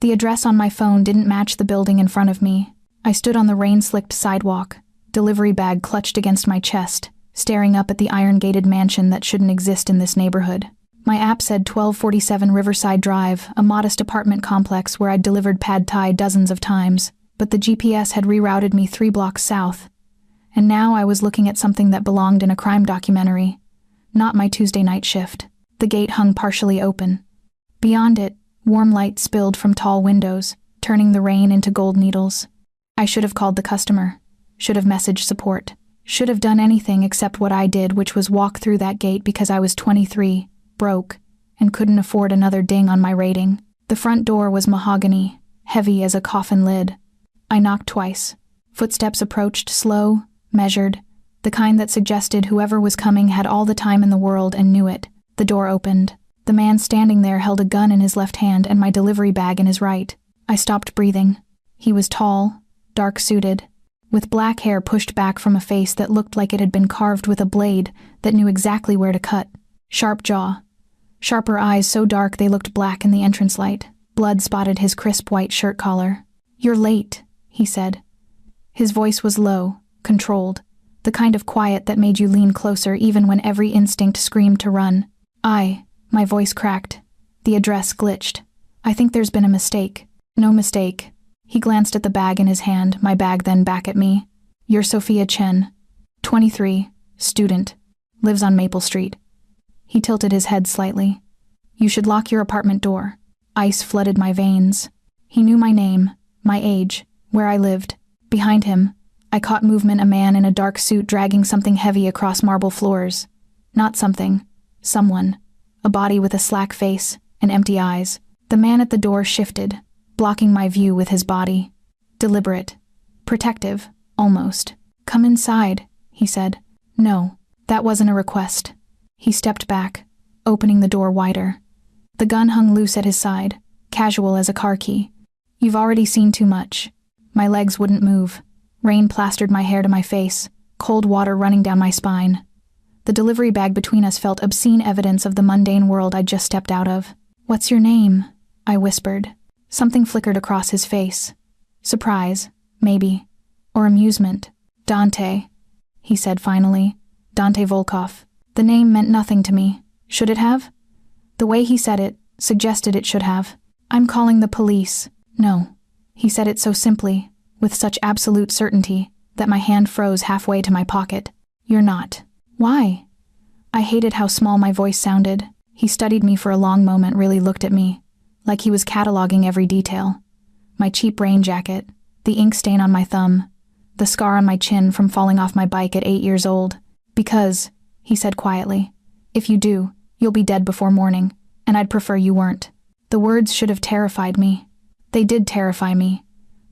The address on my phone didn't match the building in front of me. I stood on the rain-slicked sidewalk, delivery bag clutched against my chest, staring up at the iron-gated mansion that shouldn't exist in this neighborhood. My app said 1247 Riverside Drive, a modest apartment complex where I'd delivered pad thai dozens of times, but the GPS had rerouted me 3 blocks south. And now I was looking at something that belonged in a crime documentary, not my Tuesday night shift. The gate hung partially open. Beyond it, warm light spilled from tall windows, turning the rain into gold needles. I should have called the customer, should have messaged support, should have done anything except what I did, which was walk through that gate because I was 23, broke, and couldn't afford another ding on my rating. The front door was mahogany, heavy as a coffin lid. I knocked twice. Footsteps approached, slow, measured, the kind that suggested whoever was coming had all the time in the world and knew it. The door opened. The man standing there held a gun in his left hand and my delivery bag in his right. I stopped breathing. He was tall, dark-suited, with black hair pushed back from a face that looked like it had been carved with a blade that knew exactly where to cut. Sharp jaw. Sharper eyes so dark they looked black in the entrance light. Blood spotted his crisp white shirt collar. "You're late," he said. His voice was low, controlled, the kind of quiet that made you lean closer even when every instinct screamed to run. My voice cracked. The address glitched. "I think there's been a mistake." "No mistake." He glanced at the bag in his hand, my bag then back at me. "You're Sophia Chen, 23, student, lives on Maple Street." He tilted his head slightly. "You should lock your apartment door." Ice flooded my veins. He knew my name, my age, where I lived. Behind him, I caught movement, a man in a dark suit dragging something heavy across marble floors. Not something, someone. A body with a slack face and empty eyes. The man at the door shifted, blocking my view with his body. Deliberate. Protective, almost. "Come inside," he said. No, that wasn't a request. He stepped back, opening the door wider. The gun hung loose at his side, casual as a car key. "You've already seen too much." My legs wouldn't move. Rain plastered my hair to my face, cold water running down my spine. The delivery bag between us felt obscene evidence of the mundane world I'd just stepped out of. "What's your name?" I whispered. Something flickered across his face. Surprise, maybe, or amusement. "Dante," he said finally. "Dante Volkov." The name meant nothing to me. Should it have? The way he said it suggested it should have. "I'm calling the police." "No." He said it so simply, with such absolute certainty, that my hand froze halfway to my pocket. "You're not." "Why?" I hated how small my voice sounded. He studied me for a long moment, really looked at me, like he was cataloging every detail. My cheap rain jacket, the ink stain on my thumb, the scar on my chin from falling off my bike at 8 years old. "Because," he said quietly, "if you do, you'll be dead before morning, and I'd prefer you weren't." The words should have terrified me. They did terrify me,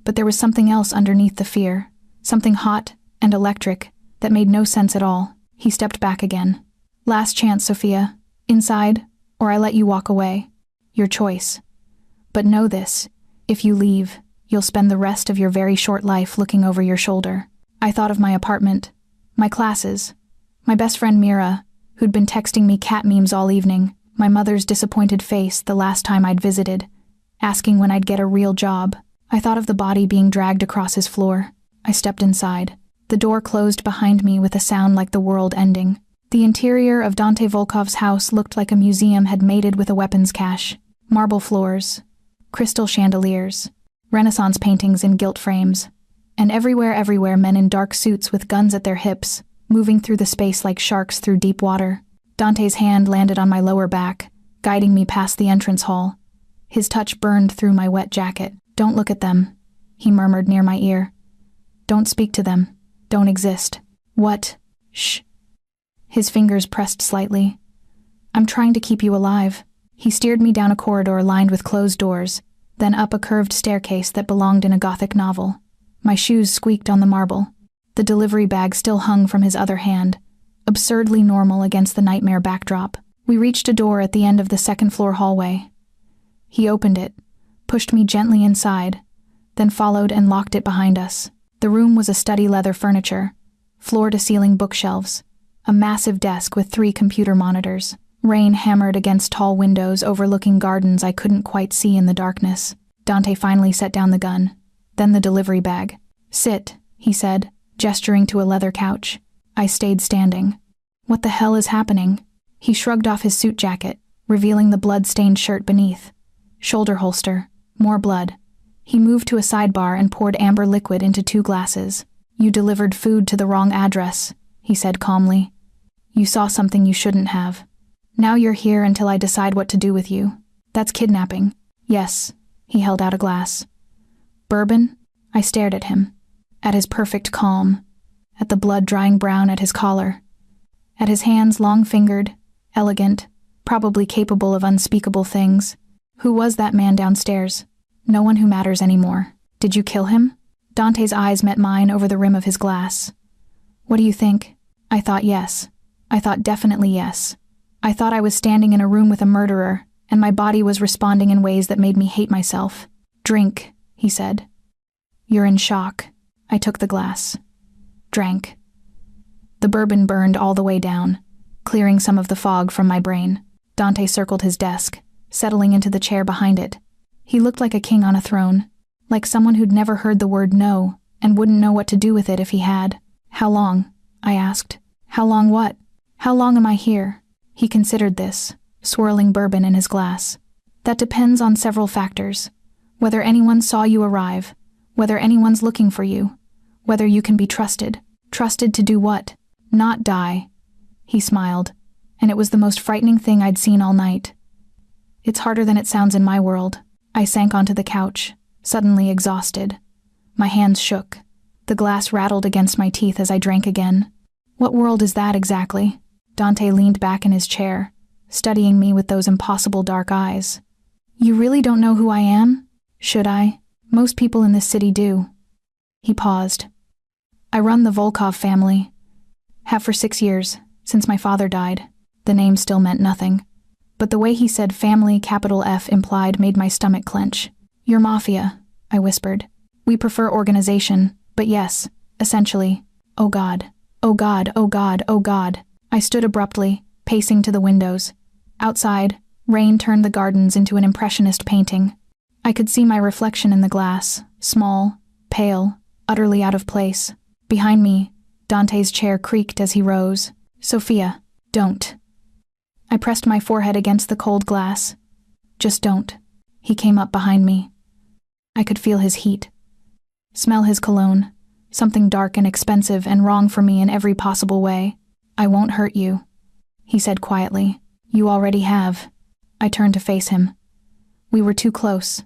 but there was something else underneath the fear, something hot and electric that made no sense at all. He stepped back again. "Last chance, Sophia. Inside, or I let you walk away. Your choice. But know this, if you leave, you'll spend the rest of your very short life looking over your shoulder." I thought of my apartment, my classes, my best friend Mira, who'd been texting me cat memes all evening, my mother's disappointed face the last time I'd visited, asking when I'd get a real job. I thought of the body being dragged across his floor. I stepped inside. The door closed behind me with a sound like the world ending. The interior of Dante Volkov's house looked like a museum had mated with a weapons cache. Marble floors, crystal chandeliers, Renaissance paintings in gilt frames, and everywhere men in dark suits with guns at their hips, moving through the space like sharks through deep water. Dante's hand landed on my lower back, guiding me past the entrance hall. His touch burned through my wet jacket. "Don't look at them," he murmured near my ear. "Don't speak to them. Don't exist." "What?" "Shh." His fingers pressed slightly. "I'm trying to keep you alive." He steered me down a corridor lined with closed doors, then up a curved staircase that belonged in a Gothic novel. My shoes squeaked on the marble. The delivery bag still hung from his other hand, absurdly normal against the nightmare backdrop. We reached a door at the end of the second-floor hallway. He opened it, pushed me gently inside, then followed and locked it behind us. The room was a study leather furniture, floor-to-ceiling bookshelves, a massive desk with 3 computer monitors. Rain hammered against tall windows overlooking gardens I couldn't quite see in the darkness. Dante finally set down the gun, then the delivery bag. "Sit," he said, gesturing to a leather couch. I stayed standing. What the hell is happening? He shrugged off his suit jacket, revealing the blood-stained shirt beneath. Shoulder holster, more blood. He moved to a sidebar and poured amber liquid into 2 glasses. "You delivered food to the wrong address," he said calmly. "You saw something you shouldn't have. Now you're here until I decide what to do with you. That's kidnapping." "Yes." He held out a glass. "Bourbon?" I stared at him. At his perfect calm. At the blood drying brown at his collar. At his hands long-fingered, elegant, probably capable of unspeakable things. Who was that man downstairs? No one who matters anymore. "Did you kill him?" Dante's eyes met mine over the rim of his glass. "What do you think?" I thought yes. I thought definitely yes. I thought I was standing in a room with a murderer, and my body was responding in ways that made me hate myself. "Drink," he said. "You're in shock." I took the glass. Drank. The bourbon burned all the way down, clearing some of the fog from my brain. Dante circled his desk, settling into the chair behind it. He looked like a king on a throne, like someone who'd never heard the word no and wouldn't know what to do with it if he had. "How long?" I asked. "How long what? How long am I here?" He considered this, swirling bourbon in his glass. "That depends on several factors. Whether anyone saw you arrive, whether anyone's looking for you, whether you can be trusted. Trusted to do what? Not die." He smiled, and it was the most frightening thing I'd seen all night. "It's harder than it sounds in my world." I sank onto the couch, suddenly exhausted. My hands shook. The glass rattled against my teeth as I drank again. "What world is that exactly?" Dante leaned back in his chair, studying me with those impossible dark eyes. "You really don't know who I am? Should I? Most people in this city do." He paused. "I run the Volkov family. Have for 6 years, since my father died." The name still meant nothing. But the way he said family, capital F implied, made my stomach clench. "You're Mafia," I whispered. "We prefer organization, but yes, essentially." "Oh God. Oh God, oh God, oh God." I stood abruptly, pacing to the windows. Outside, rain turned the gardens into an impressionist painting. I could see my reflection in the glass, small, pale, utterly out of place. Behind me, Dante's chair creaked as he rose. "Sophia, don't." I pressed my forehead against the cold glass. "Just don't." He came up behind me. I could feel his heat. Smell his cologne, something dark and expensive and wrong for me in every possible way. "I won't hurt you," he said quietly. "You already have." I turned to face him. We were too close.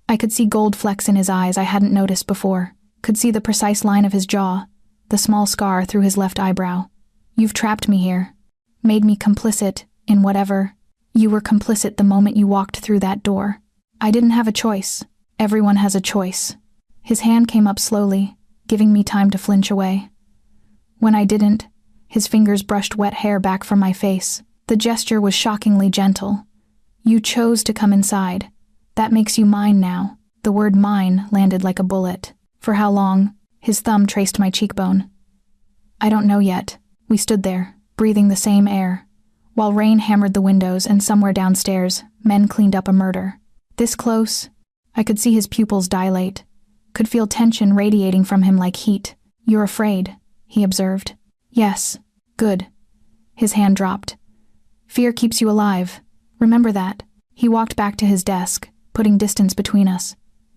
I could see gold flecks in his eyes I hadn't noticed before. Could see the precise line of his jaw, the small scar through his left eyebrow. "You've trapped me here. Made me complicit in whatever. You were complicit the moment you walked through that door. I didn't have a choice. Everyone has a choice." His hand came up slowly, giving me time to flinch away. When I didn't, his fingers brushed wet hair back from my face. The gesture was shockingly gentle. "You chose to come inside. That makes you mine now." The word mine landed like a bullet. "For how long?" His thumb traced my cheekbone. "I don't know yet." We stood there, breathing the same air, while rain hammered the windows and somewhere downstairs, men cleaned up a murder. This close, I could see his pupils dilate, could feel tension radiating from him like heat. "You're afraid," he observed. "Yes. Good." His hand dropped. "Fear keeps you alive. Remember that." He walked back to his desk, putting distance between us.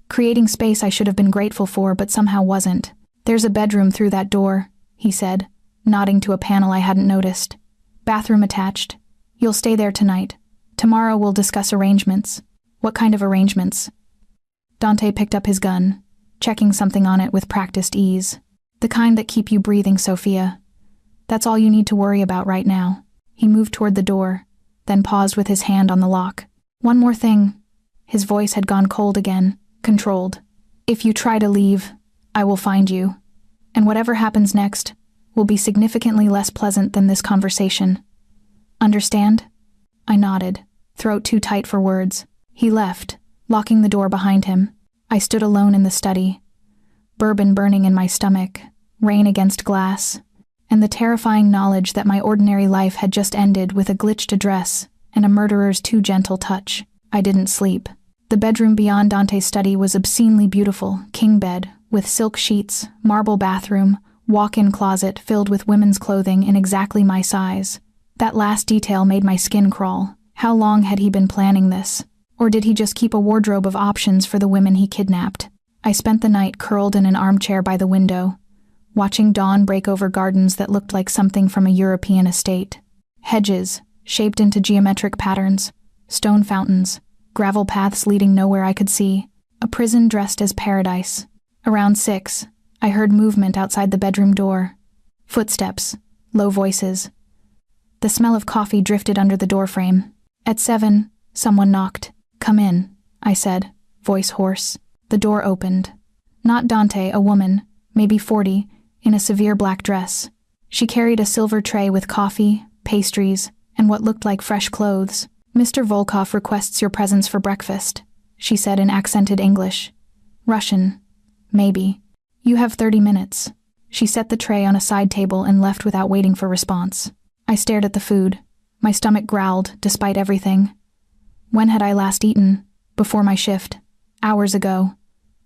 Creating space I should have been grateful for, but somehow wasn't. "There's a bedroom through that door," he said, nodding to a panel I hadn't noticed. "Bathroom attached. You'll stay there tonight. Tomorrow we'll discuss arrangements." "What kind of arrangements?" Dante picked up his gun, checking something on it with practiced ease. "The kind that keep you breathing, Sophia. That's all you need to worry about right now." He moved toward the door, then paused with his hand on the lock. "One more thing." His voice had gone cold again, controlled. "If you try to leave, I will find you. And whatever happens next will be significantly less pleasant than this conversation. Understand?" I nodded, throat too tight for words. He left, locking the door behind him. I stood alone in the study, bourbon burning in my stomach, rain against glass, and the terrifying knowledge that my ordinary life had just ended with a glitched address and a murderer's too gentle touch. I didn't sleep. The bedroom beyond Dante's study was obscenely beautiful, king bed, with silk sheets, marble bathroom, walk-in closet filled with women's clothing in exactly my size. That last detail made my skin crawl. How long had he been planning this? Or did he just keep a wardrobe of options for the women he kidnapped? I spent the night curled in an armchair by the window, watching dawn break over gardens that looked like something from a European estate. Hedges, shaped into geometric patterns, stone fountains, gravel paths leading nowhere I could see, a prison dressed as paradise. Around 6, I heard movement outside the bedroom door. Footsteps, low voices. The smell of coffee drifted under the doorframe. At 7, someone knocked. "Come in," I said, voice hoarse. The door opened. Not Dante, a woman, maybe 40, in a severe black dress. She carried a silver tray with coffee, pastries, and what looked like fresh clothes. "Mr. Volkov requests your presence for breakfast," she said in accented English. Russian, maybe. "You have 30 minutes." She set the tray on a side table and left without waiting for response. I stared at the food. My stomach growled, despite everything. When had I last eaten? Before my shift. Hours ago.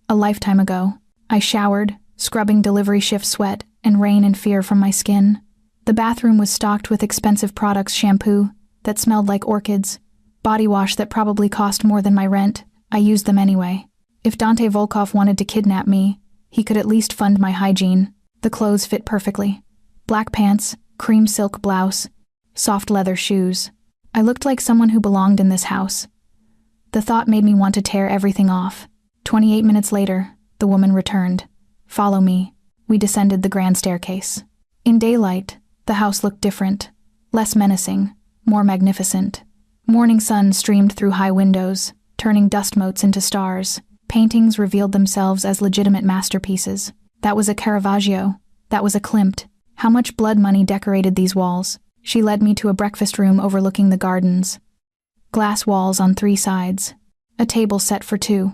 A lifetime ago. I showered, scrubbing delivery shift sweat and rain and fear from my skin. The bathroom was stocked with expensive products: shampoo that smelled like orchids, body wash that probably cost more than my rent. I used them anyway. If Dante Volkov wanted to kidnap me, he could at least fund my hygiene. The clothes fit perfectly. Black pants, cream silk blouse, soft leather shoes. I looked like someone who belonged in this house. The thought made me want to tear everything off. 28 minutes later, the woman returned. "Follow me." We descended the grand staircase. In daylight, the house looked different, less menacing, more magnificent. Morning sun streamed through high windows, turning dust motes into stars. Paintings revealed themselves as legitimate masterpieces. That was a Caravaggio. That was a Klimt. How much blood money decorated these walls? She led me to a breakfast room overlooking the gardens. Glass walls on 3 sides. A table set for 2.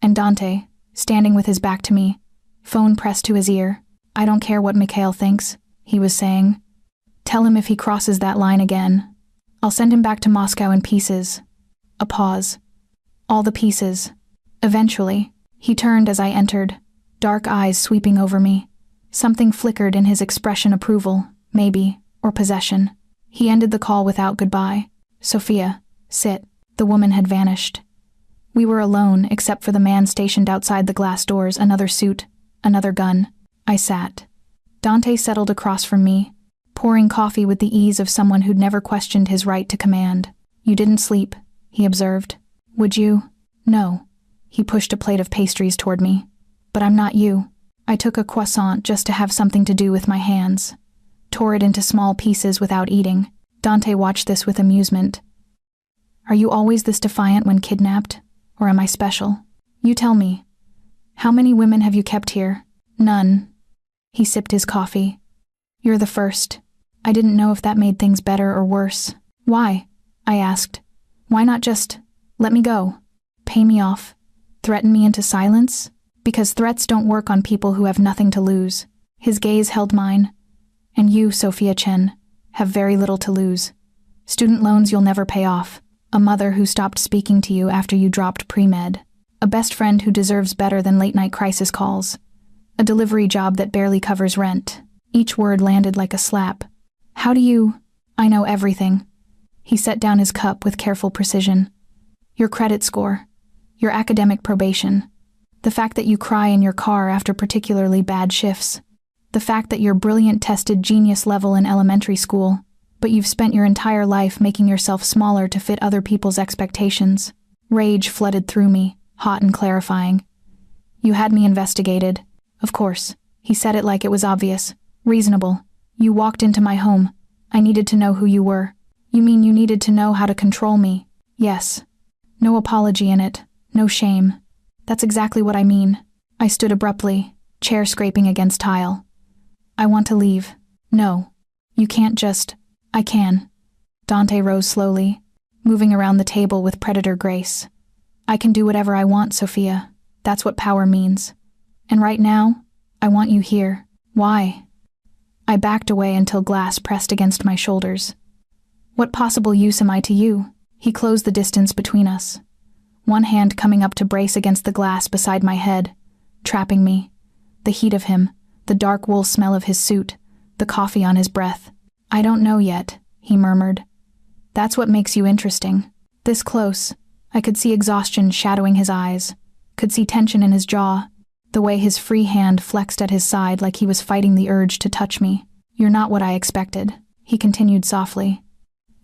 And Dante, standing with his back to me, phone pressed to his ear. "I don't care what Mikail thinks," he was saying. "Tell him if he crosses that line again, I'll send him back to Moscow in pieces." A pause. All the pieces. Eventually, he turned as I entered, dark eyes sweeping over me. Something flickered in his expression: approval, maybe, or possession. He ended the call without goodbye. "Sophia, sit." The woman had vanished. We were alone, except for the man stationed outside the glass doors, another suit, another gun. I sat. Dante settled across from me, pouring coffee with the ease of someone who'd never questioned his right to command. "You didn't sleep," he observed. "Would you?" "No." He pushed a plate of pastries toward me. "But I'm not you." I took a croissant just to have something to do with my hands. Tore it into small pieces without eating. Dante watched this with amusement. "Are you always this defiant when kidnapped? Or am I special? You tell me. How many women have you kept here?" "None." He sipped his coffee. "You're the first." I didn't know if that made things better or worse. "Why?" I asked. "Why not just let me go? Pay me off? Threaten me into silence? Because threats don't work on people who have nothing to lose." His gaze held mine. "And you, Sophia Chen, have very little to lose. Student loans you'll never pay off. A mother who stopped speaking to you after you dropped pre-med. A best friend who deserves better than late-night crisis calls. A delivery job that barely covers rent." Each word landed like a slap. "How do you—" "I know everything." He set down his cup with careful precision. "Your credit score. Your academic probation. The fact that you cry in your car after particularly bad shifts. The fact that you're brilliant tested genius level in elementary school, but you've spent your entire life making yourself smaller to fit other people's expectations." Rage flooded through me, hot and clarifying. "You had me investigated." "Of course." He said it like it was obvious. "Reasonable. You walked into my home. I needed to know who you were." "You mean you needed to know how to control me?" "Yes." No apology in it. No shame. "That's exactly what I mean." I stood abruptly, chair scraping against tile. "I want to leave." "No. You can't just—" "I can." Dante rose slowly, moving around the table with predator grace. "I can do whatever I want, Sophia. That's what power means. And right now, I want you here." "Why?" I backed away until glass pressed against my shoulders. "What possible use am I to you?" He closed the distance between us. one hand coming up to brace against the glass beside my head, trapping me. The heat of him, the dark wool smell of his suit, the coffee on his breath. "I don't know yet," he murmured. "That's what makes you interesting." This close, I could see exhaustion shadowing his eyes, could see tension in his jaw, the way his free hand flexed at his side like he was fighting the urge to touch me. "You're not what I expected," he continued softly.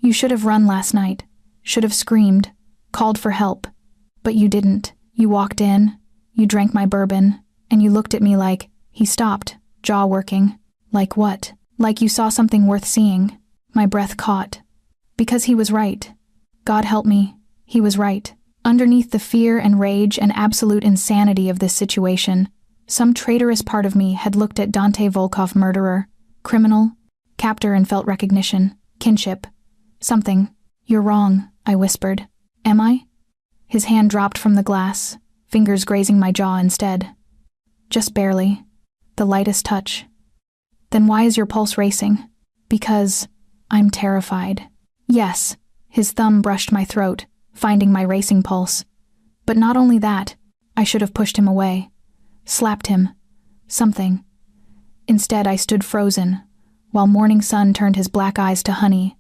"You should have run last night, should have screamed, called for help. But you didn't. You walked in, you drank my bourbon, and you looked at me like—" He stopped, jaw working. "Like what?" "Like you saw something worth seeing." My breath caught. Because he was right. God help me, he was right. Underneath the fear and rage and absolute insanity of this situation, some traitorous part of me had looked at Dante Volkov, murderer, criminal, captor, and felt recognition, kinship. Something. "You're wrong," I whispered. "Am I?" His hand dropped from the glass, fingers grazing my jaw instead. "Just barely. The lightest touch." "Then why is your pulse racing?" "Because I'm terrified." "Yes." His thumb brushed my throat, finding my racing pulse. But not only that, I should have pushed him away. Slapped him. Something. Instead, I stood frozen, while morning sun turned his black eyes to honey,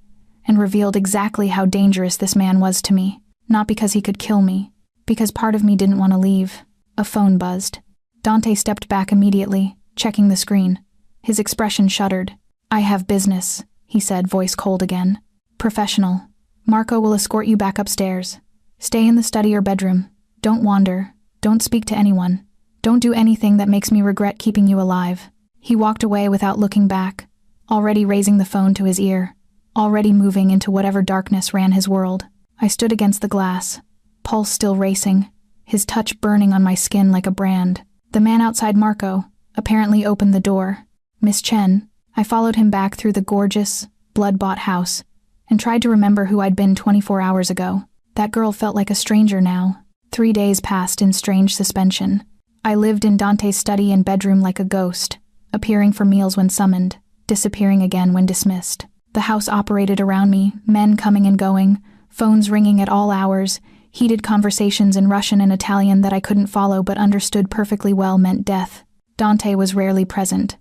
and revealed exactly how dangerous this man was to me. Not because he could kill me, because part of me didn't want to leave. A phone buzzed. Dante stepped back immediately, checking the screen. His expression shuddered. "I have business," he said, voice cold again. "Professional. Marco will escort you back upstairs. Stay in the study or bedroom. Don't wander. Don't speak to anyone. Don't do anything that makes me regret keeping you alive." He walked away without looking back, already raising the phone to his ear, already moving into whatever darkness ran his world. I stood against the glass, pulse still racing, his touch burning on my skin like a brand. The man outside Marco apparently opened the door. "Miss Chen." I followed him back through the gorgeous, blood-bought house, and tried to remember who I'd been 24 hours ago. That girl felt like a stranger now. 3 days passed in strange suspension. I lived in Dante's study and bedroom like a ghost, appearing for meals when summoned, disappearing again when dismissed. The house operated around me, men coming and going, phones ringing at all hours, heated conversations in Russian and Italian that I couldn't follow but understood perfectly well meant death. Dante was rarely present.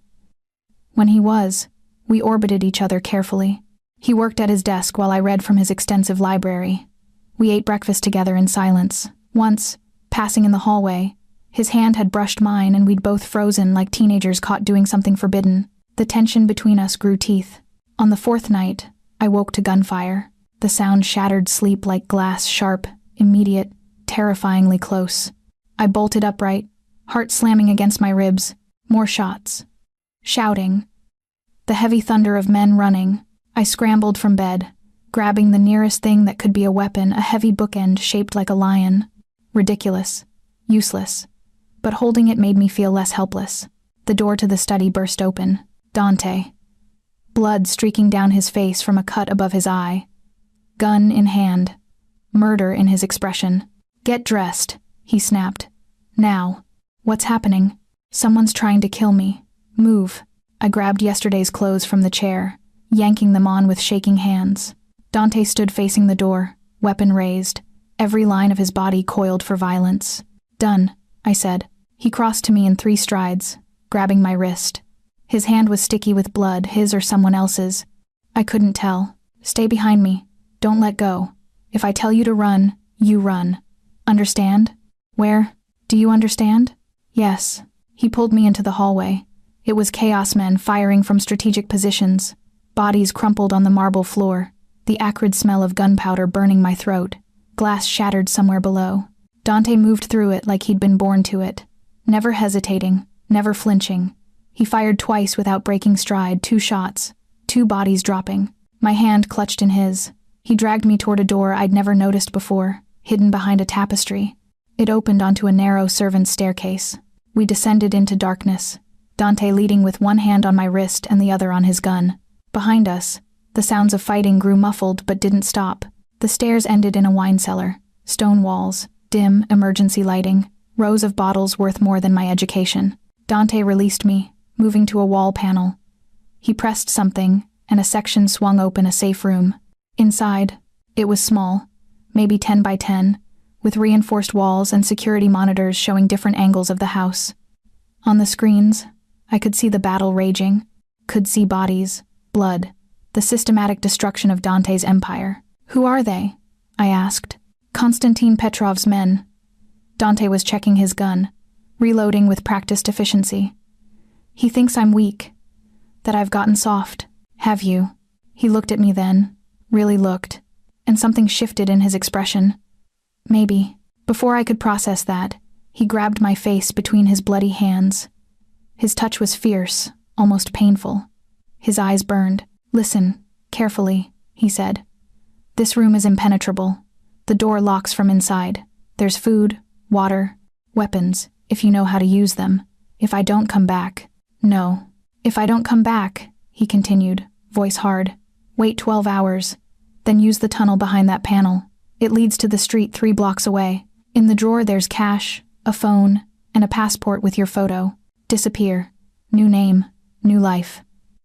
When he was, we orbited each other carefully. He worked at his desk while I read from his extensive library. We ate breakfast together in silence. Once, passing in the hallway, his hand had brushed mine and we'd both frozen like teenagers caught doing something forbidden. The tension between us grew teeth. On the 4th night, I woke to gunfire. The sound shattered sleep like glass, sharp, immediate, terrifyingly close. I bolted upright, heart slamming against my ribs. More shots. Shouting. The heavy thunder of men running. I scrambled from bed, grabbing the nearest thing that could be a weapon, a heavy bookend shaped like a lion. Ridiculous. Useless. But holding it made me feel less helpless. The door to the study burst open. Dante. Blood streaking down his face from a cut above his eye. Gun in hand. Murder in his expression. "Get dressed," he snapped. "Now." "What's happening?" "Someone's trying to kill me. Move." I grabbed yesterday's clothes from the chair, yanking them on with shaking hands. Dante stood facing the door, weapon raised, every line of his body coiled for violence. "Done," I said. He crossed to me in 3 strides, grabbing my wrist. His hand was sticky with blood, his or someone else's. I couldn't tell. "Stay behind me. Don't let go. If I tell you to run, you run. Understand?" "Where? Do you understand?" "Yes." He pulled me into the hallway. It was chaos men firing from strategic positions, bodies crumpled on the marble floor, the acrid smell of gunpowder burning my throat, glass shattered somewhere below. Dante moved through it like he'd been born to it, never hesitating, never flinching. He fired twice without breaking stride, 2 shots, 2 bodies dropping. My hand clutched in his. He dragged me toward a door I'd never noticed before, hidden behind a tapestry. It opened onto a narrow servant's staircase. We descended into darkness, Dante leading with one hand on my wrist and the other on his gun. Behind us, the sounds of fighting grew muffled but didn't stop. The stairs ended in a wine cellar, stone walls, dim emergency lighting, rows of bottles worth more than my education. Dante released me, moving to a wall panel. He pressed something, and a section swung open, a safe room. Inside, it was small, maybe 10 by 10, with reinforced walls and security monitors showing different angles of the house. On the screens, I could see the battle raging, could see bodies, blood, the systematic destruction of Dante's empire. "Who are they?" I asked. "Konstantin Petrov's men." Dante was checking his gun, reloading with practiced efficiency. "He thinks I'm weak, that I've gotten soft." "Have you?" He looked at me then, really looked, and something shifted in his expression. "Maybe." Before I could process that, he grabbed my face between his bloody hands. His touch was fierce, almost painful. His eyes burned. "Listen, carefully," he said. "This room is impenetrable. The door locks from inside. There's food, water, weapons, if you know how to use them. If I don't come back..." "No. If I don't come back," he continued, voice hard. "Wait 12 hours. Then use the tunnel behind that panel. It leads to the street 3 blocks away. In the drawer there's cash, a phone, and a passport with your photo. Disappear. New name, new life.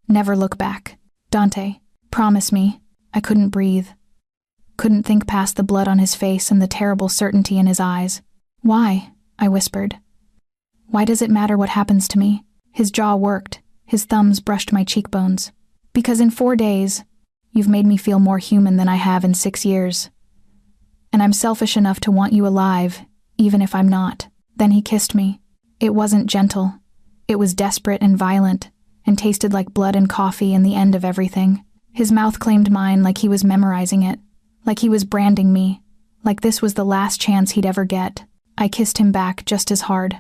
Never look back. Dante, promise me." I couldn't breathe. Couldn't think past the blood on his face and the terrible certainty in his eyes. "Why?" I whispered. "Why does it matter what happens to me?" His jaw worked. His thumbs brushed my cheekbones. "Because in 4 days, you've made me feel more human than I have in 6 years. And I'm selfish enough to want you alive, even if I'm not." Then he kissed me. It wasn't gentle. It was desperate and violent, and tasted like blood and coffee and the end of everything. His mouth claimed mine like he was memorizing it, like he was branding me, like this was the last chance he'd ever get. I kissed him back just as hard,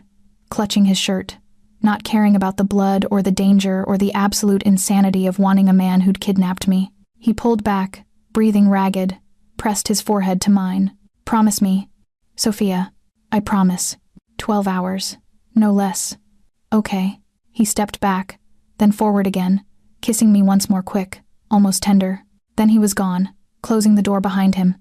clutching his shirt, not caring about the blood or the danger or the absolute insanity of wanting a man who'd kidnapped me. He pulled back, breathing ragged, pressed his forehead to mine. "Promise me, Sophia." "I promise. 12 hours. No less." "Okay." He stepped back, then forward again, kissing me once more quick, almost tender. Then he was gone, closing the door behind him.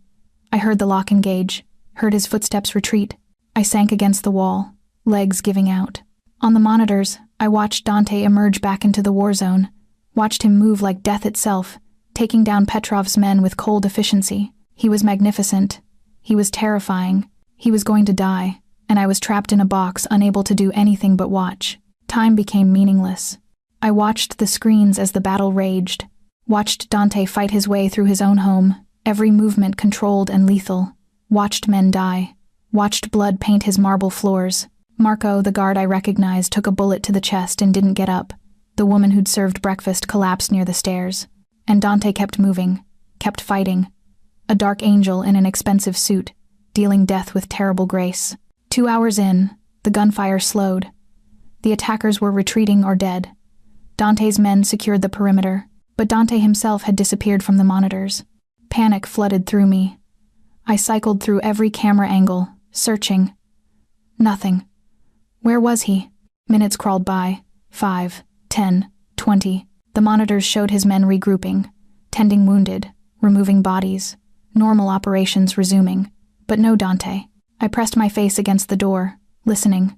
I heard the lock engage, heard his footsteps retreat. I sank against the wall, legs giving out. On the monitors, I watched Dante emerge back into the war zone, watched him move like death itself, taking down Petrov's men with cold efficiency. He was magnificent. He was terrifying. He was going to die, and I was trapped in a box, unable to do anything but watch. Time became meaningless. I watched the screens as the battle raged, watched Dante fight his way through his own home, every movement controlled and lethal, watched men die, watched blood paint his marble floors. Marco, the guard I recognized, took a bullet to the chest and didn't get up. The woman who'd served breakfast collapsed near the stairs. And Dante kept moving, kept fighting. A dark angel in an expensive suit, dealing death with terrible grace. 2 hours in, the gunfire slowed. The attackers were retreating or dead. Dante's men secured the perimeter, but Dante himself had disappeared from the monitors. Panic flooded through me. I cycled through every camera angle, searching. Nothing. Where was he? Minutes crawled by. 5, 10, 20. The monitors showed his men regrouping, tending wounded, removing bodies, normal operations resuming. But no Dante. I pressed my face against the door, listening.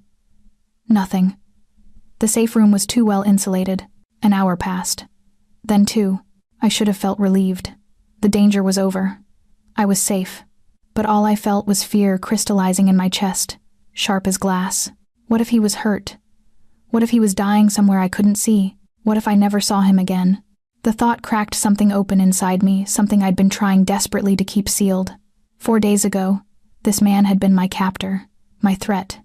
Nothing. The safe room was too well insulated. An hour passed. Then 2. I should have felt relieved. The danger was over. I was safe. But all I felt was fear crystallizing in my chest, sharp as glass. What if he was hurt? What if he was dying somewhere I couldn't see? What if I never saw him again? The thought cracked something open inside me, something I'd been trying desperately to keep sealed. 4 days ago, this man had been my captor, my threat.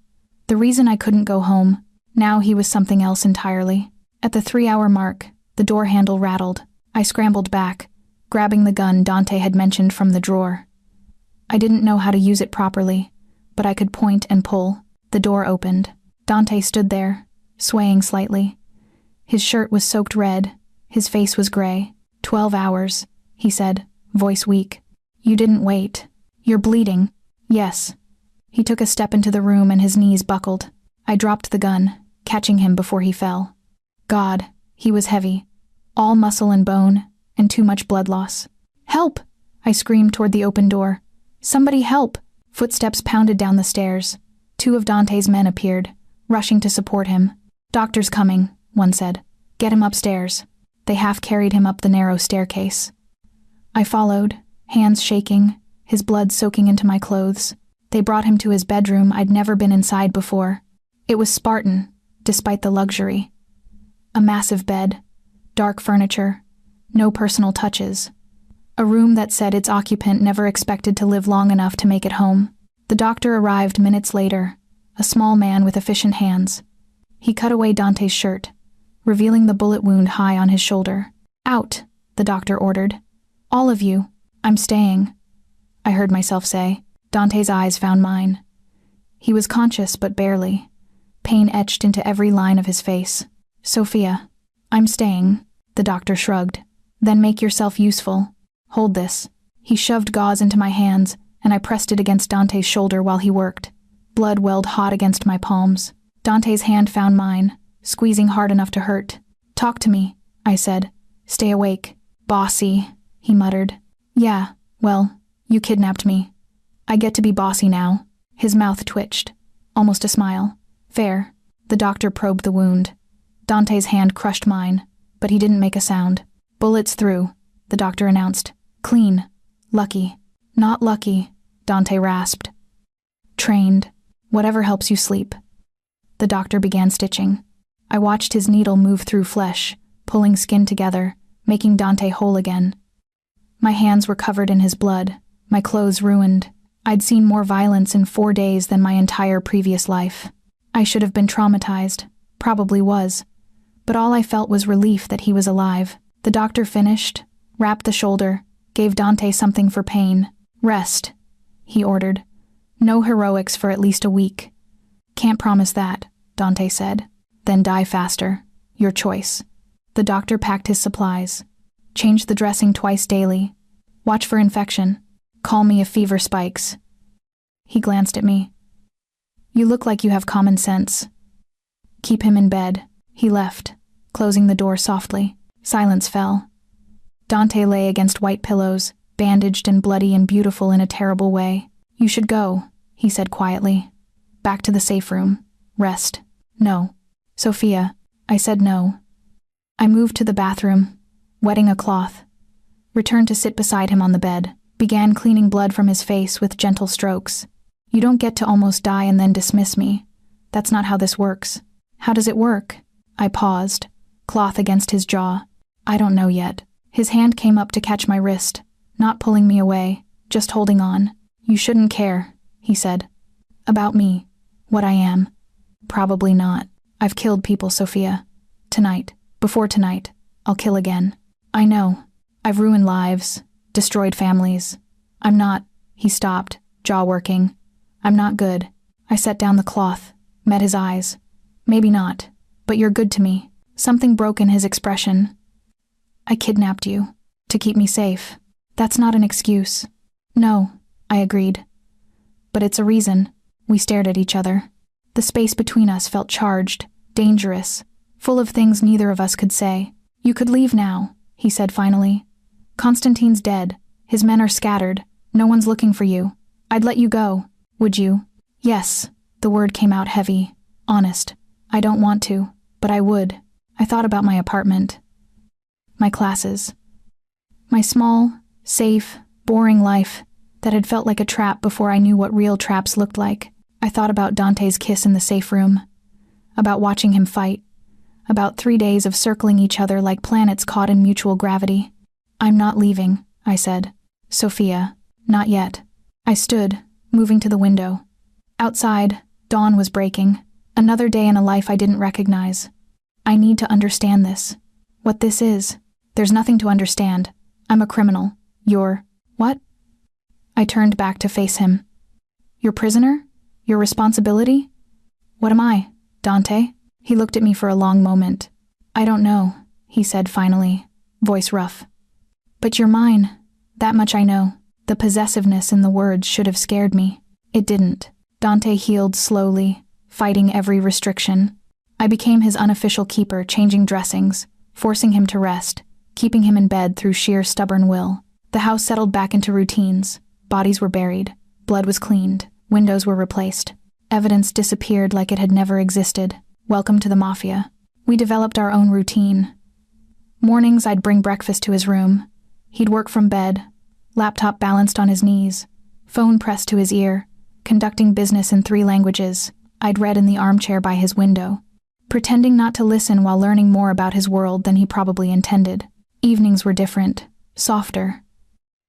The reason I couldn't go home. Now he was something else entirely. At the 3-hour mark, the door handle rattled. I scrambled back, grabbing the gun Dante had mentioned from the drawer. I didn't know how to use it properly, but I could point and pull. The door opened. Dante stood there, swaying slightly. His shirt was soaked red. His face was gray. 12 hours, he said, voice weak. "You didn't wait. You're bleeding." "Yes." He took a step into the room and his knees buckled. I dropped the gun, catching him before he fell. God, he was heavy. All muscle and bone, and too much blood loss. "Help!" I screamed toward the open door. "Somebody help!" Footsteps pounded down the stairs. 2 of Dante's men appeared, rushing to support him. "Doctor's coming," one said. "Get him upstairs." They half carried him up the narrow staircase. I followed, hands shaking, his blood soaking into my clothes. They brought him to his bedroom. I'd never been inside before. It was Spartan, despite the luxury. A massive bed, dark furniture, no personal touches. A room that said its occupant never expected to live long enough to make it home. The doctor arrived minutes later, a small man with efficient hands. He cut away Dante's shirt, revealing the bullet wound high on his shoulder. "Out," the doctor ordered. "All of you. I'm staying," I heard myself say. Dante's eyes found mine. He was conscious, but barely. Pain etched into every line of his face. "Sophia, I'm staying," the doctor shrugged. "Then make yourself useful. Hold this." He shoved gauze into my hands, and I pressed it against Dante's shoulder while he worked. Blood welled hot against my palms. Dante's hand found mine, squeezing hard enough to hurt. "Talk to me," I said. "Stay awake." "Bossy," he muttered. "Yeah, well, you kidnapped me. I get to be bossy now." His mouth twitched, almost a smile. "Fair." The doctor probed the wound. Dante's hand crushed mine, but he didn't make a sound. "Bullets through," the doctor announced. "Clean. Lucky." "Not lucky," Dante rasped. "Trained. Whatever helps you sleep." The doctor began stitching. I watched his needle move through flesh, pulling skin together, making Dante whole again. My hands were covered in his blood, my clothes ruined. I'd seen more violence in 4 days than my entire previous life. I should have been traumatized, probably was, but all I felt was relief that he was alive. The doctor finished, wrapped the shoulder, gave Dante something for pain. "Rest," he ordered. "No heroics for at least a week." "Can't promise that," Dante said. "Then die faster. Your choice." The doctor packed his supplies. "Change the dressing twice daily. Watch for infection. Call me if fever spikes." He glanced at me. "You look like you have common sense. Keep him in bed." He left, closing the door softly. Silence fell. Dante lay against white pillows, bandaged and bloody and beautiful in a terrible way. "You should go," he said quietly. "Back to the safe room. Rest." "No." "Sophia." I said no. I moved to the bathroom, wetting a cloth. Returned to sit beside him on the bed. Began cleaning blood from his face with gentle strokes. "You don't get to almost die and then dismiss me. That's not how this works." "How does it work?" I paused, cloth against his jaw. "I don't know yet." His hand came up to catch my wrist, not pulling me away, just holding on. "You shouldn't care," he said. "About me. What I am." "Probably not. I've killed people, Sophia. Tonight. Before tonight. I'll kill again." "I know. I've ruined lives, destroyed families. I'm not..." He stopped, jaw working. "I'm not good." I set down the cloth, met his eyes. "Maybe not, but you're good to me." Something broke in his expression. "I kidnapped you. To keep me safe." "That's not an excuse." "No," I agreed. "But it's a reason." We stared at each other. The space between us felt charged, dangerous, full of things neither of us could say. "You could leave now," he said finally. "Constantine's dead. His men are scattered. No one's looking for you. I'd let you go. Would you?" "Yes." The word came out heavy, honest. "I don't want to, but I would." I thought about my apartment. My classes. My small, safe, boring life that had felt like a trap before I knew what real traps looked like. I thought about Dante's kiss in the safe room, about watching him fight, about 3 days of circling each other like planets caught in mutual gravity. "I'm not leaving," I said. "Sophia, not yet." I stood, moving to the window. Outside, dawn was breaking. Another day in a life I didn't recognize. I need to understand this. What this is. There's nothing to understand. I'm a criminal. You're... What? I turned back to face him. "Your prisoner? Your responsibility? What am I, Dante?" He looked at me for a long moment. "I don't know," he said finally, voice rough. "But you're mine. That much I know." The possessiveness in the words should have scared me. It didn't. Dante healed slowly, fighting every restriction. I became his unofficial keeper, changing dressings, forcing him to rest, keeping him in bed through sheer stubborn will. The house settled back into routines. Bodies were buried. Blood was cleaned. Windows were replaced. Evidence disappeared like it had never existed. Welcome to the Mafia. We developed our own routine. Mornings I'd bring breakfast to his room. He'd work from bed, laptop balanced on his knees, phone pressed to his ear, conducting business in 3 languages. I'd read in the armchair by his window, pretending not to listen while learning more about his world than he probably intended. Evenings were different, softer.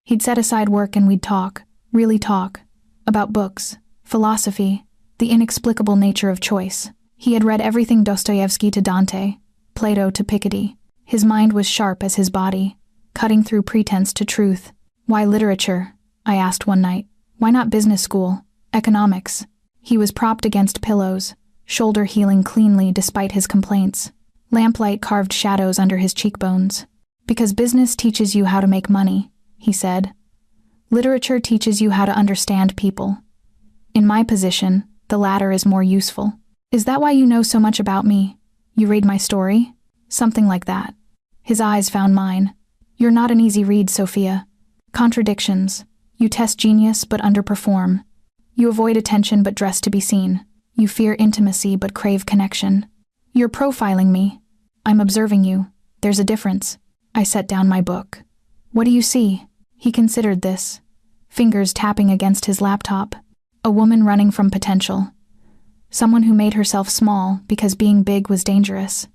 He'd set aside work and we'd talk, really talk, about books, philosophy, the inexplicable nature of choice. He had read everything Dostoevsky to Dante, Plato to Piketty. His mind was sharp as his body, cutting through pretense to truth. Why literature? I asked one night. Why not business school, economics? He was propped against pillows, shoulder healing cleanly despite his complaints. Lamplight carved shadows under his cheekbones. Because business teaches you how to make money, he said. Literature teaches you how to understand people. In my position, the latter is more useful. Is that why you know so much about me? You read my story? Something like that. His eyes found mine. You're not an easy read, Sophia. Contradictions. You test genius but underperform. You avoid attention but dress to be seen. You fear intimacy but crave connection. You're profiling me. I'm observing you. There's a difference. I set down my book. What do you see? He considered this, fingers tapping against his laptop. A woman running from potential. Someone who made herself small because being big was dangerous.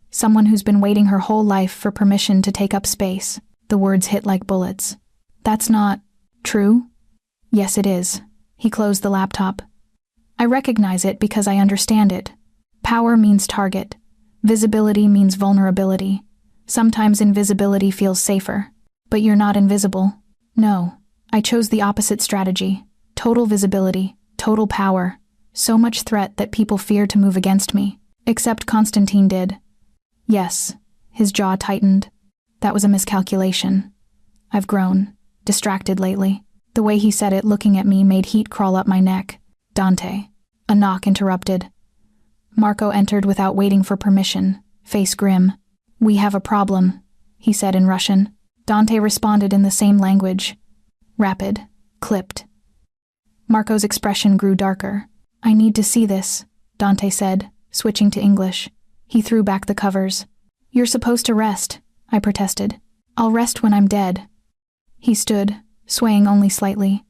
Someone who's been waiting her whole life for permission to take up space. The words hit like bullets. That's not true? Yes, it is. He closed the laptop. I recognize it because I understand it. Power means target. Visibility means vulnerability. Sometimes invisibility feels safer. But you're not invisible. No, I chose the opposite strategy. Total visibility, total power. So much threat that people fear to move against me. Except Constantine did. Yes, his jaw tightened. That was a miscalculation. I've grown, distracted lately. The way he said it looking at me made heat crawl up my neck. Dante. A knock interrupted. Marco entered without waiting for permission, face grim. We have a problem, he said in Russian. Dante responded in the same language. Rapid, clipped. Marco's expression grew darker. I need to see this, Dante said, switching to English. He threw back the covers. You're supposed to rest, I protested. I'll rest when I'm dead. He stood, swaying only slightly.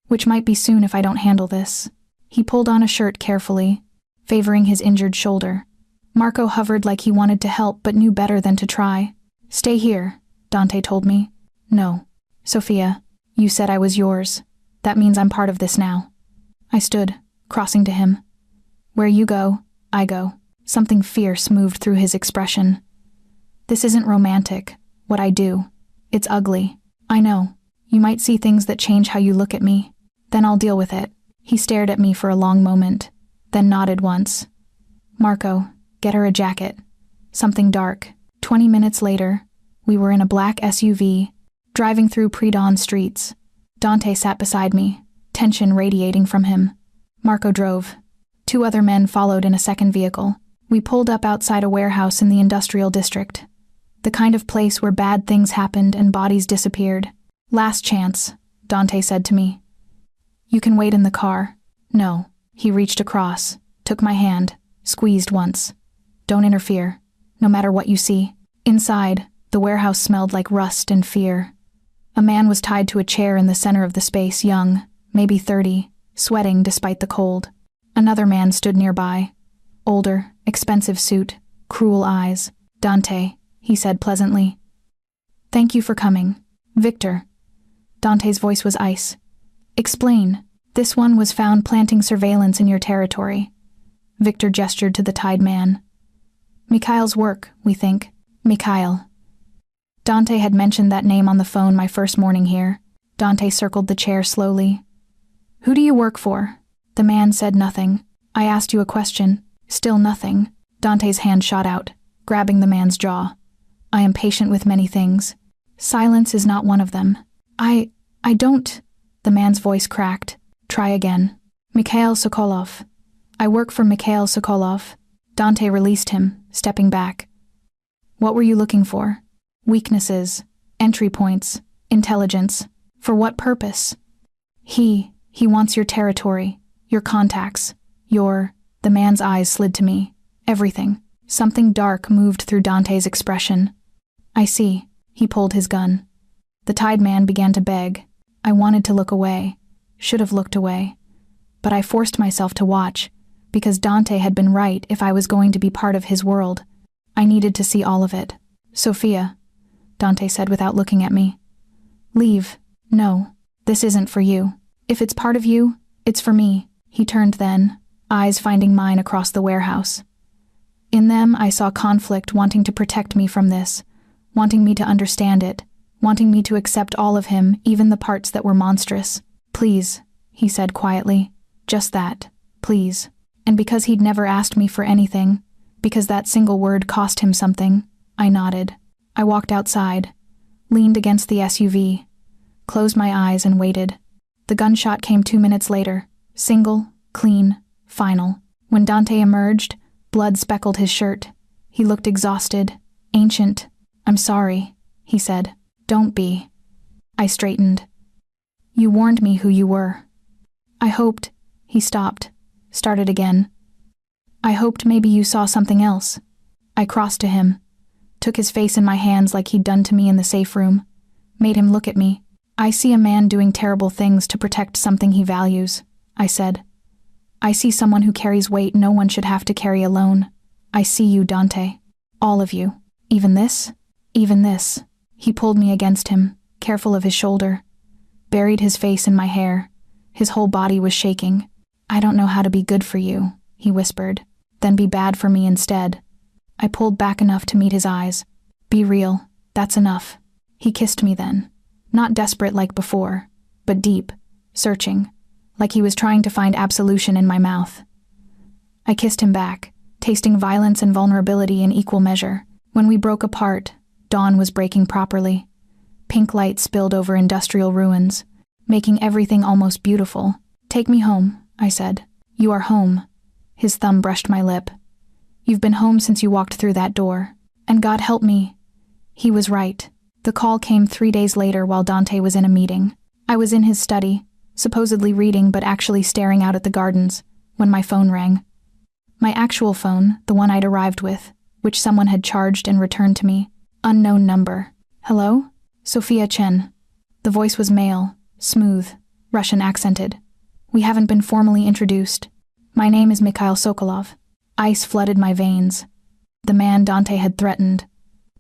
Which might be soon if I don't handle this. He pulled on a shirt carefully, favoring his injured shoulder. Marco hovered like he wanted to help but knew better than to try. Stay here, Dante told me. No. Sophia, you said I was yours. That means I'm part of this now. I stood, crossing to him. Where you go, I go. Something fierce moved through his expression. This isn't romantic, what I do. It's ugly. I know. You might see things that change how you look at me. Then I'll deal with it. He stared at me for a long moment, then nodded once. Marco, get her a jacket. Something dark. 20 minutes later, we were in a black SUV, driving through pre-dawn streets. Dante sat beside me, tension radiating from him. Marco drove. 2 other men followed in a second vehicle. We pulled up outside a warehouse in the industrial district. The kind of place where bad things happened and bodies disappeared. Last chance, Dante said to me. You can wait in the car. No. He reached across, took my hand, squeezed once. Don't interfere, no matter what you see. Inside, the warehouse smelled like rust and fear. A man was tied to a chair in the center of the space, young, maybe 30, sweating despite the cold. Another man stood nearby. Older, expensive suit, cruel eyes. Dante, he said pleasantly. Thank you for coming. Victor. Dante's voice was ice. Explain. This one was found planting surveillance in your territory. Victor gestured to the tied man. Mikail's work, we think. Mikail. Dante had mentioned that name on the phone my first morning here. Dante circled the chair slowly. Who do you work for? The man said nothing. I asked you a question. Still nothing. Dante's hand shot out, grabbing the man's jaw. I am patient with many things. Silence is not one of them. I don't... The man's voice cracked. Try again. Mikail Sokolov. I work for Mikail Sokolov. Dante released him, stepping back. What were you looking for? Weaknesses, entry points, intelligence. For what purpose? He wants your territory, your contacts, your... The man's eyes slid to me. Everything. Something dark moved through Dante's expression. I see. He pulled his gun. The tied man began to beg. I wanted to look away. Should have looked away. but I forced myself to watch, because Dante had been right if I was going to be part of his world. I needed to see all of it. "Sophia," Dante said without looking at me. "Leave. No, this isn't for you. If it's part of you, it's for me." He turned then, eyes finding mine across the warehouse. In them I saw conflict, wanting to protect me from this, wanting me to understand it, wanting me to accept all of him, even the parts that were monstrous. "Please," he said quietly. "Just that. Please." And because he'd never asked me for anything, because that single word cost him something, I nodded. I walked outside, leaned against the SUV, closed my eyes and waited. The gunshot came 2 minutes later. Single, clean, final. When Dante emerged, blood speckled his shirt. He looked exhausted, ancient. "I'm sorry," he said. "Don't be." I straightened. "You warned me who you were." "I hoped," he stopped, started again. "I hoped maybe you saw something else." I crossed to him, took his face in my hands like he'd done to me in the safe room, made him look at me. "I see a man doing terrible things to protect something he values," I said. "I see someone who carries weight no one should have to carry alone. I see you, Dante. All of you. Even this? Even this." He pulled me against him, careful of his shoulder, buried his face in my hair. His whole body was shaking. "I don't know how to be good for you," he whispered, "then be bad for me instead." I pulled back enough to meet his eyes. "Be real. That's enough." He kissed me then, not desperate like before, but deep, searching, like he was trying to find absolution in my mouth. I kissed him back, tasting violence and vulnerability in equal measure. When we broke apart, dawn was breaking properly. Pink light spilled over industrial ruins, making everything almost beautiful. "Take me home," I said. "You are home." His thumb brushed my lip. "You've been home since you walked through that door. And God help me." He was right. The call came 3 days later while Dante was in a meeting. I was in his study, supposedly reading but actually staring out at the gardens, when my phone rang. My actual phone, the one I'd arrived with, which someone had charged and returned to me. Unknown number. "Hello? Sophia Chen." The voice was male, smooth, Russian accented. "We haven't been formally introduced. My name is Mikail Sokolov." Ice flooded my veins. The man Dante had threatened.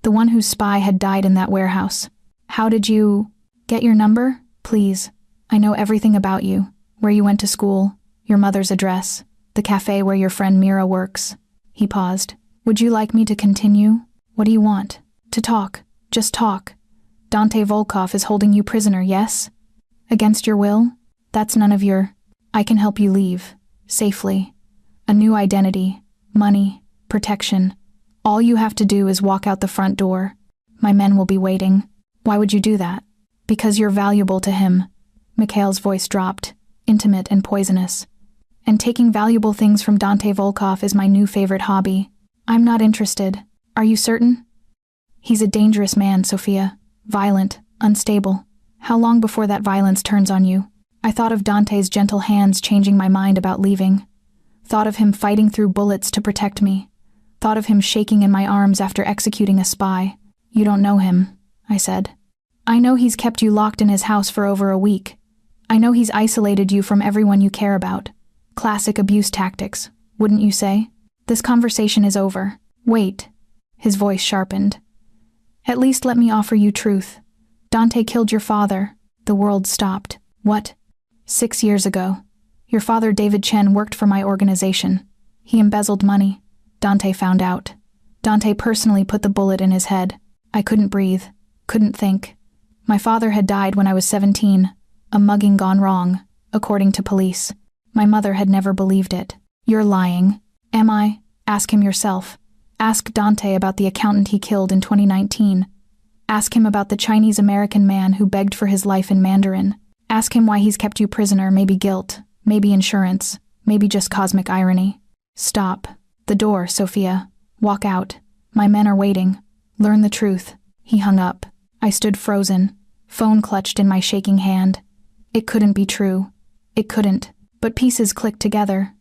The one whose spy had died in that warehouse. "How did you get your number? Please. I know everything about you. Where you went to school, your mother's address, the cafe where your friend Mira works." He paused. "Would you like me to continue? What do you want?" "To talk. Just talk. Dante Volkov is holding you prisoner, yes? Against your will? That's none of your... I can help you leave. Safely. A new identity. Money. Protection. All you have to do is walk out the front door. My men will be waiting." "Why would you do that?" "Because you're valuable to him." Mikail's voice dropped, intimate and poisonous. "And taking valuable things from Dante Volkov is my new favorite hobby. I'm not interested. Are you certain?" "He's a dangerous man, Sophia. Violent, unstable. How long before that violence turns on you?" I thought of Dante's gentle hands changing my mind about leaving. Thought of him fighting through bullets to protect me. Thought of him shaking in my arms after executing a spy. "You don't know him," I said. "I know he's kept you locked in his house for over a week. I know he's isolated you from everyone you care about. Classic abuse tactics, wouldn't you say? This conversation is over. Wait." His voice sharpened. "At least let me offer you truth. Dante killed your father." The world stopped. "What?" 6 years ago. Your father, David Chen, worked for my organization. He embezzled money. Dante found out. Dante personally put the bullet in his head. I couldn't breathe, couldn't think. My father had died when I was 17, a mugging gone wrong, according to police. My mother had never believed it. "You're lying." "Am I? Ask him yourself. Ask Dante about the accountant he killed in 2019. Ask him about the Chinese-American man who begged for his life in Mandarin. Ask him why he's kept you prisoner, maybe guilt, maybe insurance, maybe just cosmic irony." "Stop. The door, Sophia. Walk out. My men are waiting. Learn the truth." He hung up. I stood frozen, phone clutched in my shaking hand. It couldn't be true. It couldn't. But pieces clicked together.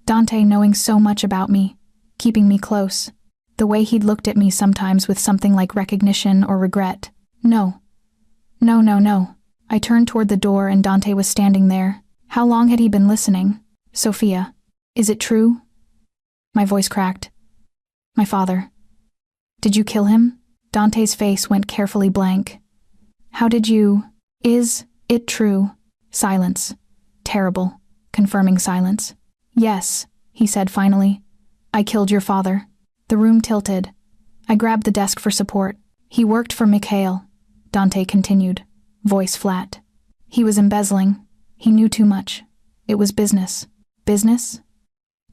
Dante knowing so much about me, keeping me close. The way he'd looked at me sometimes with something like recognition or regret. No. No, no, no. I turned toward the door and Dante was standing there, How long had he been listening? Sophia, is it true? My voice cracked. My father. Did you kill him? Dante's face went carefully blank. How did you? Is it true? Silence. Terrible, confirming silence. Yes, he said finally. I killed your father. The room tilted. I grabbed the desk for support. He worked for Mikail, Dante continued, voice flat. He was embezzling. He knew too much. It was business. Business?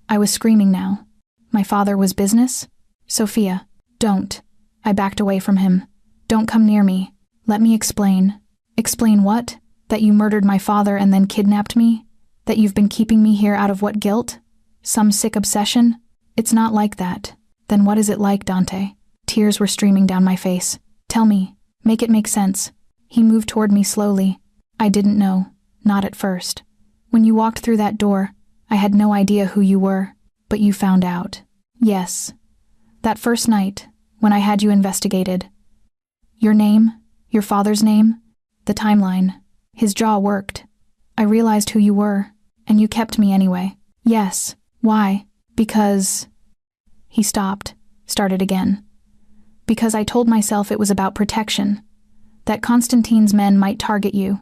I was screaming now. My father was business? Sophia, don't. I backed away from him. Don't come near me. Let me explain. Explain what? That you murdered my father and then kidnapped me? That you've been keeping me here out of what guilt? Some sick obsession? It's not like that. Then what is it like, Dante? Tears were streaming down my face. Tell me. Make it make sense. He moved toward me slowly. I didn't know. Not at first. When you walked through that door, I had no idea who you were. But you found out. Yes. That first night, when I had you investigated. Your name? Your father's name? The timeline. His jaw worked. I realized who you were, and you kept me anyway. Yes. Why? Because... He stopped, started again. Because I told myself it was about protection. That Constantine's men might target you.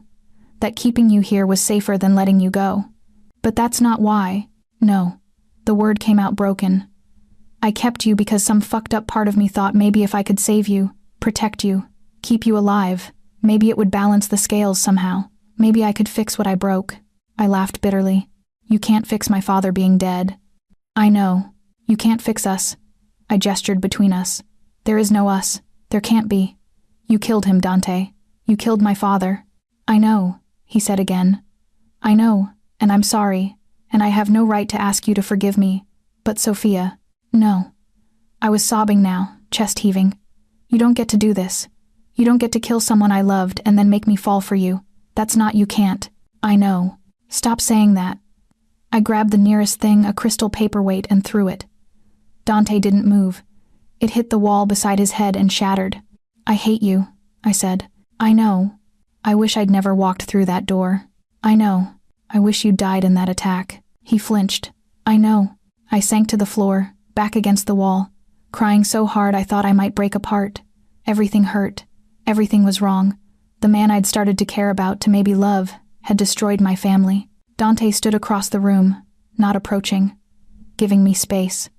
That keeping you here was safer than letting you go. But that's not why. No. The word came out broken. I kept you because some fucked up part of me thought maybe if I could save you, protect you, keep you alive, maybe it would balance the scales somehow. Maybe I could fix what I broke. I laughed bitterly. You can't fix my father being dead. I know. You can't fix us. I gestured between us. There is no us. There can't be. You killed him, Dante. You killed my father. I know, he said again. I know, and I'm sorry, and I have no right to ask you to forgive me. But Sophia, no. I was sobbing now, chest heaving. You don't get to do this. You don't get to kill someone I loved and then make me fall for you. That's not you can't. I know. Stop saying that. I grabbed the nearest thing, a crystal paperweight, and threw it. Dante didn't move. It hit the wall beside his head and shattered. I hate you, I said. I know. I wish I'd never walked through that door. I know. I wish you died in that attack. He flinched. I know. I sank to the floor, back against the wall, crying so hard I thought I might break apart. Everything hurt. Everything was wrong. The man I'd started to care about, to maybe love, had destroyed my family. Dante stood across the room, not approaching, giving me space.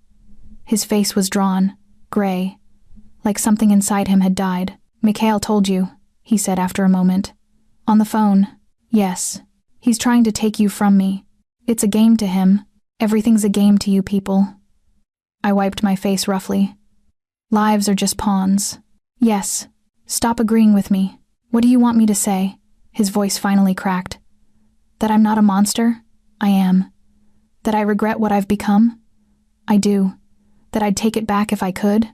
His face was drawn, gray, like something inside him had died. Mikail told you, he said after a moment. On the phone. Yes. He's trying to take you from me. It's a game to him. Everything's a game to you people. I wiped my face roughly. Lives are just pawns. Yes. Stop agreeing with me. What do you want me to say? His voice finally cracked. That I'm not a monster? I am. That I regret what I've become? I do. That I'd take it back if I could?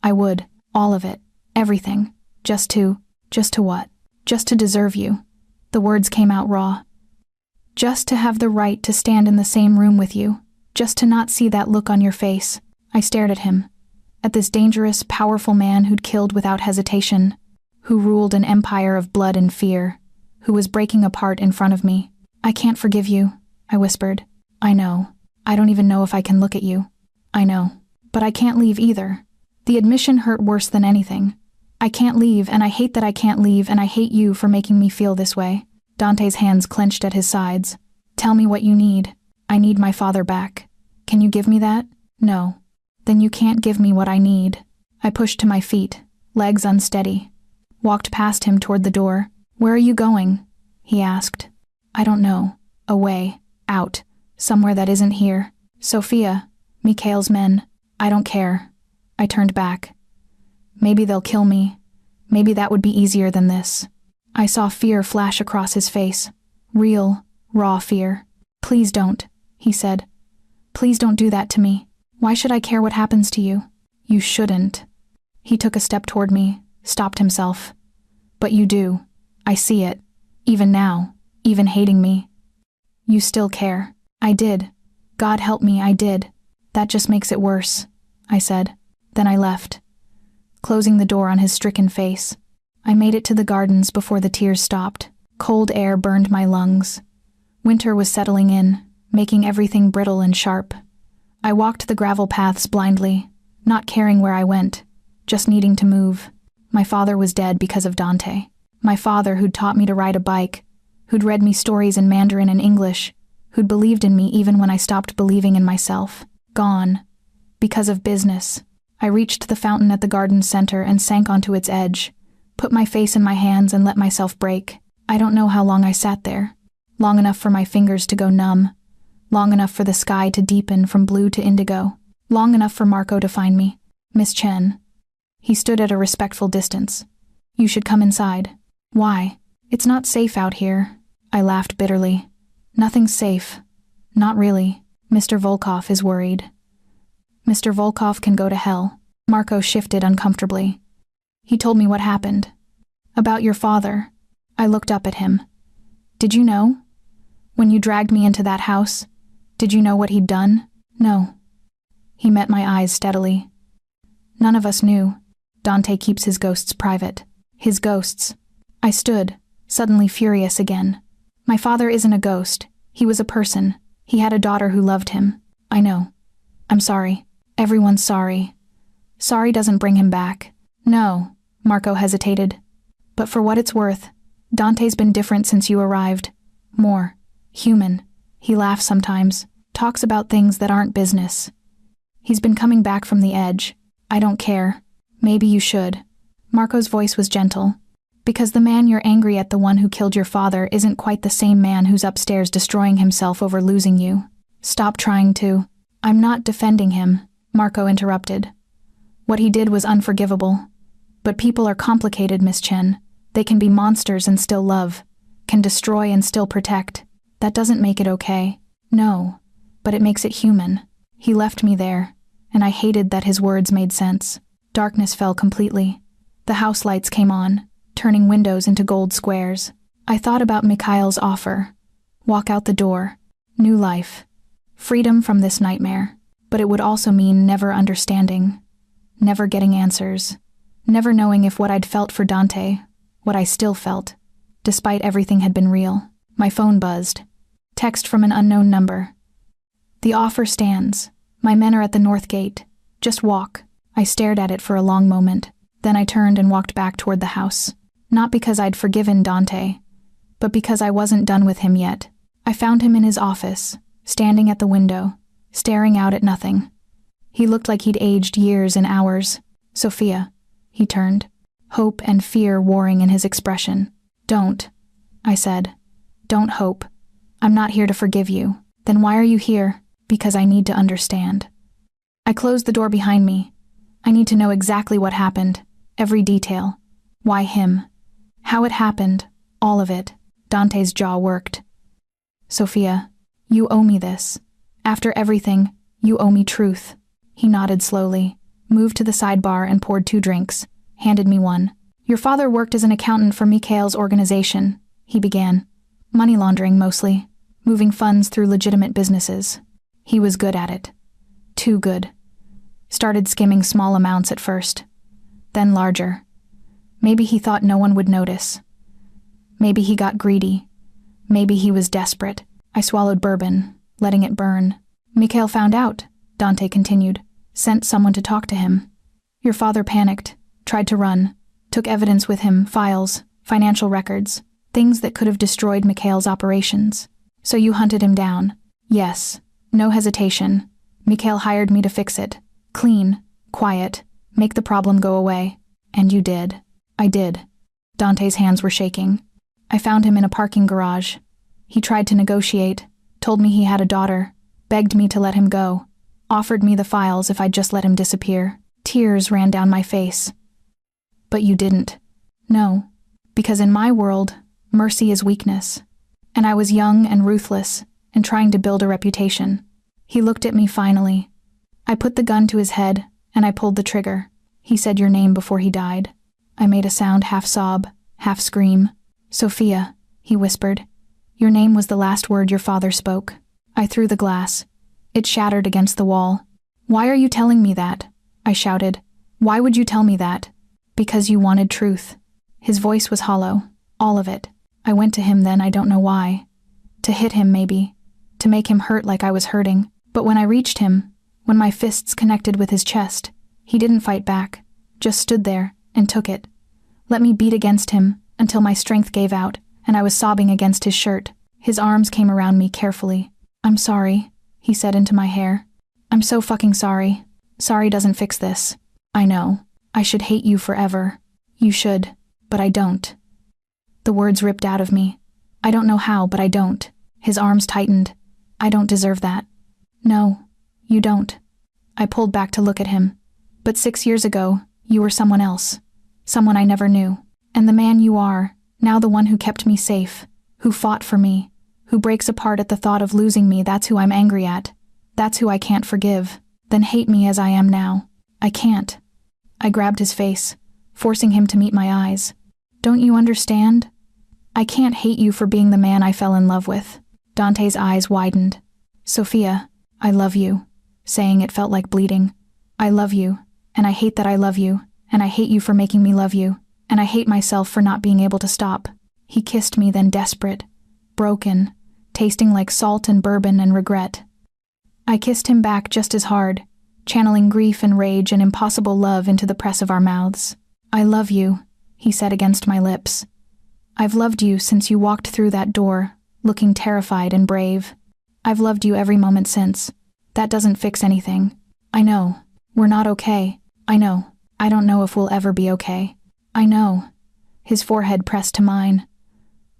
I would. All of it. Everything. Just to what? Just to deserve you. The words came out raw. Just to have the right to stand in the same room with you. Just to not see that look on your face. I stared at him. At this dangerous, powerful man who'd killed without hesitation. Who ruled an empire of blood and fear. Who was breaking apart in front of me. I can't forgive you, I whispered. I know. I don't even know if I can look at you. I know. But I can't leave either. The admission hurt worse than anything. I can't leave, and I hate that I can't leave, and I hate you for making me feel this way. Dante's hands clenched at his sides. Tell me what you need. I need my father back. Can you give me that? No. Then you can't give me what I need. I pushed to my feet, legs unsteady. Walked past him toward the door. Where are you going? He asked. I don't know. Away. Out. Somewhere that isn't here. Sophia. Mikail's men. I don't care. I turned back. Maybe they'll kill me. Maybe that would be easier than this. I saw fear flash across his face. Real, raw fear. Please don't, he said. Please don't do that to me. Why should I care what happens to you? You shouldn't. He took a step toward me, stopped himself. But you do. I see it. Even now. Even hating me. You still care. I did. God help me, I did. That just makes it worse, I said. Then I left, closing the door on his stricken face. I made it to the gardens before the tears stopped. Cold air burned my lungs. Winter was settling in, making everything brittle and sharp. I walked the gravel paths blindly, not caring where I went, just needing to move. My father was dead because of Dante. My father who'd taught me to ride a bike, who'd read me stories in Mandarin and English, who'd believed in me even when I stopped believing in myself. Gone. Because of business. I reached the fountain at the garden's center and sank onto its edge, put my face in my hands and let myself break. I don't know how long I sat there. Long enough for my fingers to go numb. Long enough for the sky to deepen from blue to indigo. Long enough for Marco to find me. Miss Chen. He stood at a respectful distance. You should come inside. Why? It's not safe out here. I laughed bitterly. Nothing's safe. Not really. Mr. Volkov is worried. Mr. Volkov can go to hell. Marco shifted uncomfortably. He told me what happened. About your father. I looked up at him. Did you know? When you dragged me into that house, did you know what he'd done? No. He met my eyes steadily. None of us knew. Dante keeps his ghosts private. His ghosts. I stood, suddenly furious again. My father isn't a ghost. He was a person. He had a daughter who loved him. I know. I'm sorry. Everyone's sorry. Sorry doesn't bring him back. No, Marco hesitated. But for what it's worth, Dante's been different since you arrived. More. Human. He laughs sometimes, talks about things that aren't business. He's been coming back from the edge. I don't care. Maybe you should. Marco's voice was gentle. Because the man you're angry at, the one who killed your father, isn't quite the same man who's upstairs destroying himself over losing you. Stop trying to. I'm not defending him, Marco interrupted. What he did was unforgivable. But people are complicated, Miss Chen. They can be monsters and still love. Can destroy and still protect. That doesn't make it okay. No. But it makes it human. He left me there, and I hated that his words made sense. Darkness fell completely. The house lights came on, turning windows into gold squares. I thought about Mikail's offer. Walk out the door. New life. Freedom from this nightmare. But it would also mean never understanding. Never getting answers. Never knowing if what I'd felt for Dante, what I still felt, despite everything had been real. My phone buzzed. Text from an unknown number. The offer stands. My men are at the north gate. Just walk. I stared at it for a long moment. Then I turned and walked back toward the house. Not because I'd forgiven Dante, but because I wasn't done with him yet. I found him in his office, standing at the window, staring out at nothing. He looked like he'd aged years and hours. Sophia, he turned, hope and fear warring in his expression. Don't, I said. Don't hope. I'm not here to forgive you. Then why are you here? Because I need to understand. I closed the door behind me. I need to know exactly what happened, every detail. Why him? How it happened, all of it. Dante's jaw worked. Sophia, you owe me this. After everything, you owe me truth. He nodded slowly, moved to the sidebar and poured 2 drinks, handed me one. Your father worked as an accountant for Mikail's organization, he began. Money laundering mostly, moving funds through legitimate businesses. He was good at it. Too good. Started skimming small amounts at first, then larger. Maybe he thought no one would notice. Maybe he got greedy. Maybe he was desperate. I swallowed bourbon, letting it burn. Mikail found out, Dante continued, sent someone to talk to him. Your father panicked, tried to run, took evidence with him, files, financial records, things that could have destroyed Mikail's operations. So you hunted him down. Yes, no hesitation. Mikail hired me to fix it. Clean, quiet, make the problem go away. And you did. I did. Dante's hands were shaking. I found him in a parking garage. He tried to negotiate, told me he had a daughter, begged me to let him go, offered me the files if I'd just let him disappear. Tears ran down my face. But you didn't. No, because in my world, mercy is weakness. And I was young and ruthless and trying to build a reputation. He looked at me finally. I put the gun to his head and I pulled the trigger. He said your name before he died. I made a sound, half sob, half scream. Sophia, he whispered. Your name was the last word your father spoke. I threw the glass. It shattered against the wall. Why are you telling me that? I shouted. Why would you tell me that? Because you wanted truth. His voice was hollow. All of it. I went to him then, I don't know why. To hit him, maybe. To make him hurt like I was hurting. But when I reached him, when my fists connected with his chest, he didn't fight back, just stood there and took it. Let me beat against him until my strength gave out and I was sobbing against his shirt. His arms came around me carefully. "I'm sorry," he said into my hair. "I'm so fucking sorry. Sorry doesn't fix this. I know. I should hate you forever. You should, but I don't." The words ripped out of me. I don't know how, but I don't. His arms tightened. "I don't deserve that." "No, you don't." I pulled back to look at him. "But 6 years ago, you were someone else. Someone I never knew. And the man you are, now the one who kept me safe, who fought for me, who breaks apart at the thought of losing me, that's who I'm angry at. That's who I can't forgive. Then hate me as I am now. I can't." I grabbed his face, forcing him to meet my eyes. "Don't you understand? I can't hate you for being the man I fell in love with." Dante's eyes widened. "Sophia, I love you." Saying it felt like bleeding. "I love you, and I hate that I love you, and I hate you for making me love you, and I hate myself for not being able to stop." He kissed me, then desperate, broken, tasting like salt and bourbon and regret. I kissed him back just as hard, channeling grief and rage and impossible love into the press of our mouths. "I love you," he said against my lips. "I've loved you since you walked through that door, looking terrified and brave. I've loved you every moment since. That doesn't fix anything. I know. We're not okay. I know. I don't know if we'll ever be okay. I know." His forehead pressed to mine.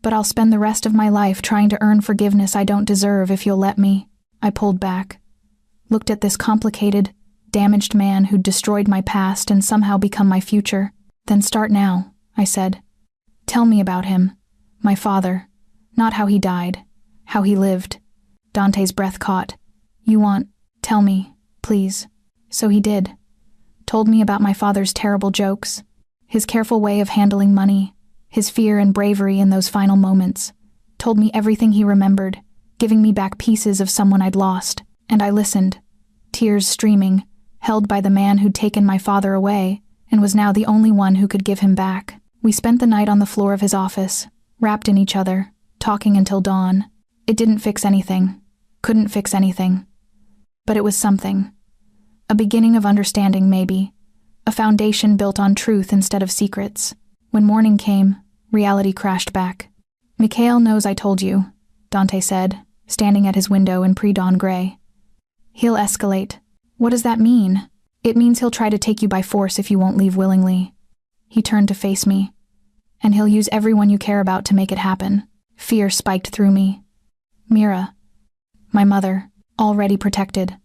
"But I'll spend the rest of my life trying to earn forgiveness I don't deserve if you'll let me." I pulled back, looked at this complicated, damaged man who'd destroyed my past and somehow become my future. "Then start now," I said. "Tell me about him. My father. Not how he died. How he lived." Dante's breath caught. Tell me, please." So he did. Told me about my father's terrible jokes, his careful way of handling money, his fear and bravery in those final moments. Told me everything he remembered, giving me back pieces of someone I'd lost. And I listened, tears streaming, held by the man who'd taken my father away and was now the only one who could give him back. We spent the night on the floor of his office, wrapped in each other, talking until dawn. It didn't fix anything. Couldn't fix anything. But it was something. A beginning of understanding, maybe. A foundation built on truth instead of secrets. When morning came, reality crashed back. "Mikail knows I told you," Dante said, standing at his window in pre-dawn gray. "He'll escalate." "What does that mean?" "It means he'll try to take you by force if you won't leave willingly." He turned to face me. "And he'll use everyone you care about to make it happen." Fear spiked through me. Mira. My mother. Already protected.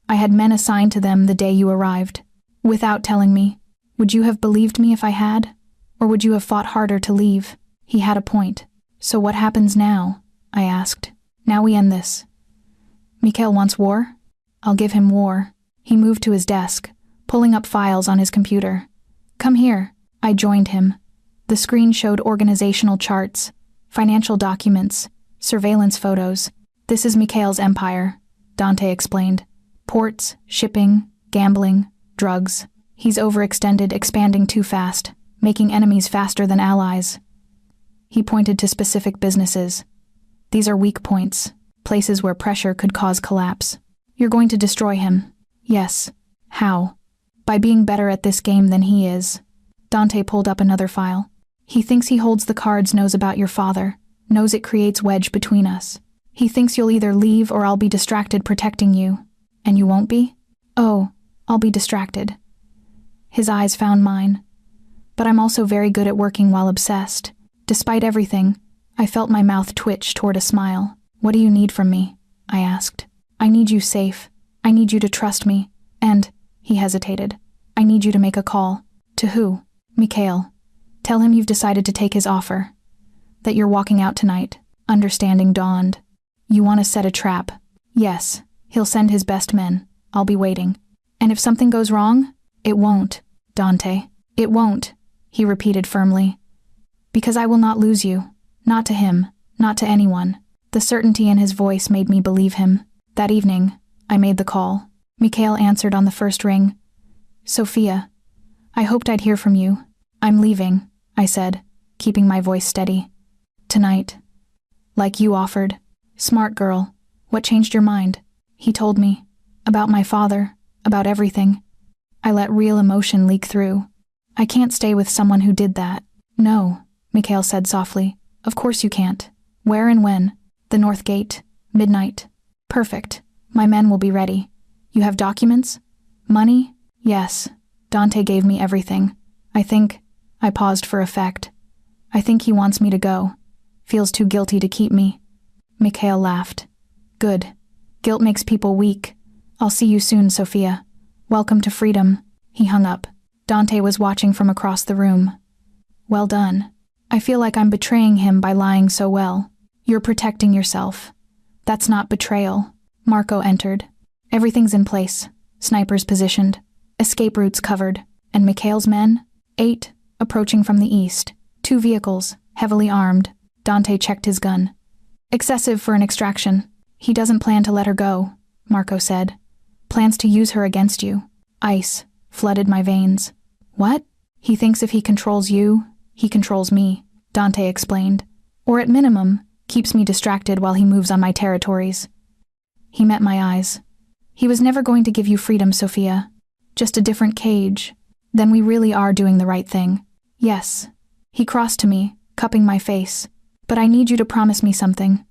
I had men assigned to them the day you arrived. Without telling me, would you have believed me if I had? Or would you have fought harder to leave? He had a point. "So what happens now?" I asked. "Now we end this." "Mikail wants war? I'll give him war." He moved to his desk, pulling up files on his computer. "Come here." I joined him. The screen showed organizational charts, financial documents, surveillance photos. "This is Mikail's empire," Dante explained. "Ports, shipping, gambling, drugs. He's overextended, expanding too fast, making enemies faster than allies." He pointed to specific businesses. "These are weak points, places where pressure could cause collapse. You're going to destroy him." "Yes." "How?" "By being better at this game than he is." Dante pulled up another file. "He thinks he holds the cards, knows about your father, knows it creates wedge between us. He thinks you'll either leave or I'll be distracted protecting you. And you won't be?" "Oh, I'll be distracted." His eyes found mine. "But I'm also very good at working while obsessed." Despite everything, I felt my mouth twitch toward a smile. "What do you need from me?" I asked. "I need you safe. I need you to trust me. And," he hesitated, "I need you to make a call." "To who?" "Mikail. Tell him you've decided to take his offer. That you're walking out tonight." Understanding dawned. "You want to set a trap?" "Yes. He'll send his best men. I'll be waiting." "And if something goes wrong?" "It won't, Dante. It won't," he repeated firmly. "Because I will not lose you. Not to him. Not to anyone." The certainty in his voice made me believe him. That evening, I made the call. Mikail answered on the first ring. "Sophia, I hoped I'd hear from you. I'm leaving," I said, keeping my voice steady. "Tonight. Like you offered." Smart girl. What changed your mind? He told me. About my father. About everything. I let real emotion leak through. I can't stay with someone who did that. No, Mikail said softly. Of course you can't. Where and when? The North Gate. Midnight. Perfect. My men will be ready. You have documents? Money? Yes. Dante gave me everything. I paused for effect. I think he wants me to go. Feels too guilty to keep me. Mikail laughed. Good. Guilt makes people weak. I'll see you soon, Sophia. Welcome to freedom. He hung up. Dante was watching from across the room. Well done. I feel like I'm betraying him by lying so well. You're protecting yourself. That's not betrayal. Marco entered. Everything's in place. Snipers positioned. Escape routes covered. And Mikail's men? 8, approaching from the east. 2 vehicles, heavily armed. Dante checked his gun. Excessive for an extraction. He doesn't plan to let her go, Marco said. Plans to use her against you. Ice flooded my veins. What? He thinks if he controls you, he controls me, Dante explained. Or at minimum, keeps me distracted while he moves on my territories. He met my eyes. He was never going to give you freedom, Sophia. Just a different cage. Then we really are doing the right thing. Yes. He crossed to me, cupping my face. But I need you to promise me something.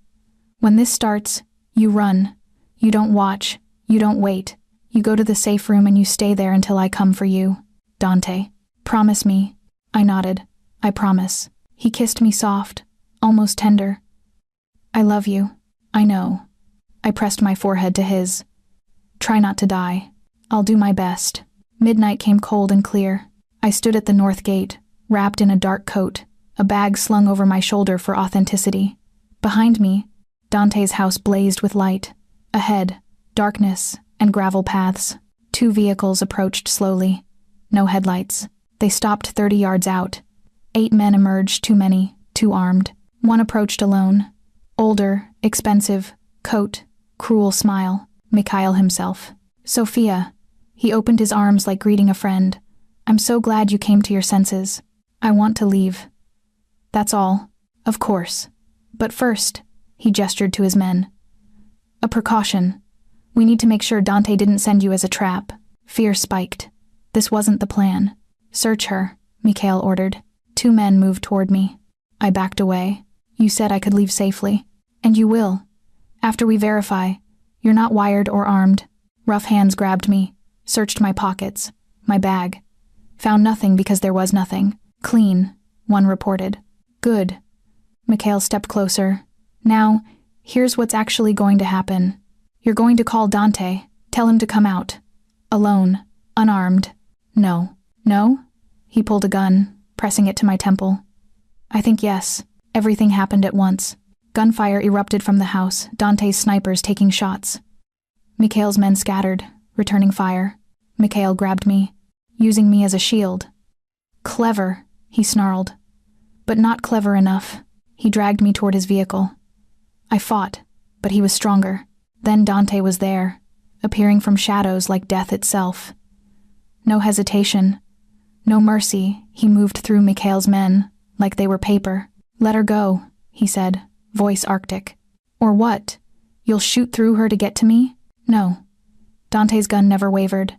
When this starts, you run. You don't watch. You don't wait. You go to the safe room and you stay there until I come for you. Dante. Promise me. I nodded. I promise. He kissed me soft, almost tender. I love you. I know. I pressed my forehead to his. Try not to die. I'll do my best. Midnight came cold and clear. I stood at the north gate, wrapped in a dark coat, a bag slung over my shoulder for authenticity. Behind me, Dante's house blazed with light. Ahead, darkness and gravel paths. 2 vehicles approached slowly. No headlights. They stopped 30 yards out. 8 men emerged, too many, too armed. One approached alone. Older, expensive, coat, cruel smile. Mikail himself. Sophia. He opened his arms like greeting a friend. I'm so glad you came to your senses. I want to leave. That's all. Of course. But first, he gestured to his men. A precaution. We need to make sure Dante didn't send you as a trap. Fear spiked. This wasn't the plan. Search her, Mikail ordered. 2 men moved toward me. I backed away. You said I could leave safely. And you will. After we verify, you're not wired or armed. Rough hands grabbed me, searched my pockets, my bag. Found nothing because there was nothing. Clean, one reported. Good. Mikail stepped closer. Now, here's what's actually going to happen. You're going to call Dante, tell him to come out. Alone, unarmed. No. No? He pulled a gun, pressing it to my temple. I think yes. Everything happened at once. Gunfire erupted from the house, Dante's snipers taking shots. Mikail's men scattered, returning fire. Mikail grabbed me, using me as a shield. Clever, he snarled. But not clever enough. He dragged me toward his vehicle. I fought, but he was stronger. Then Dante was there, appearing from shadows like death itself. No hesitation, no mercy, he moved through Mikail's men, like they were paper. Let her go, he said, voice arctic. Or what? You'll shoot through her to get to me? No. Dante's gun never wavered.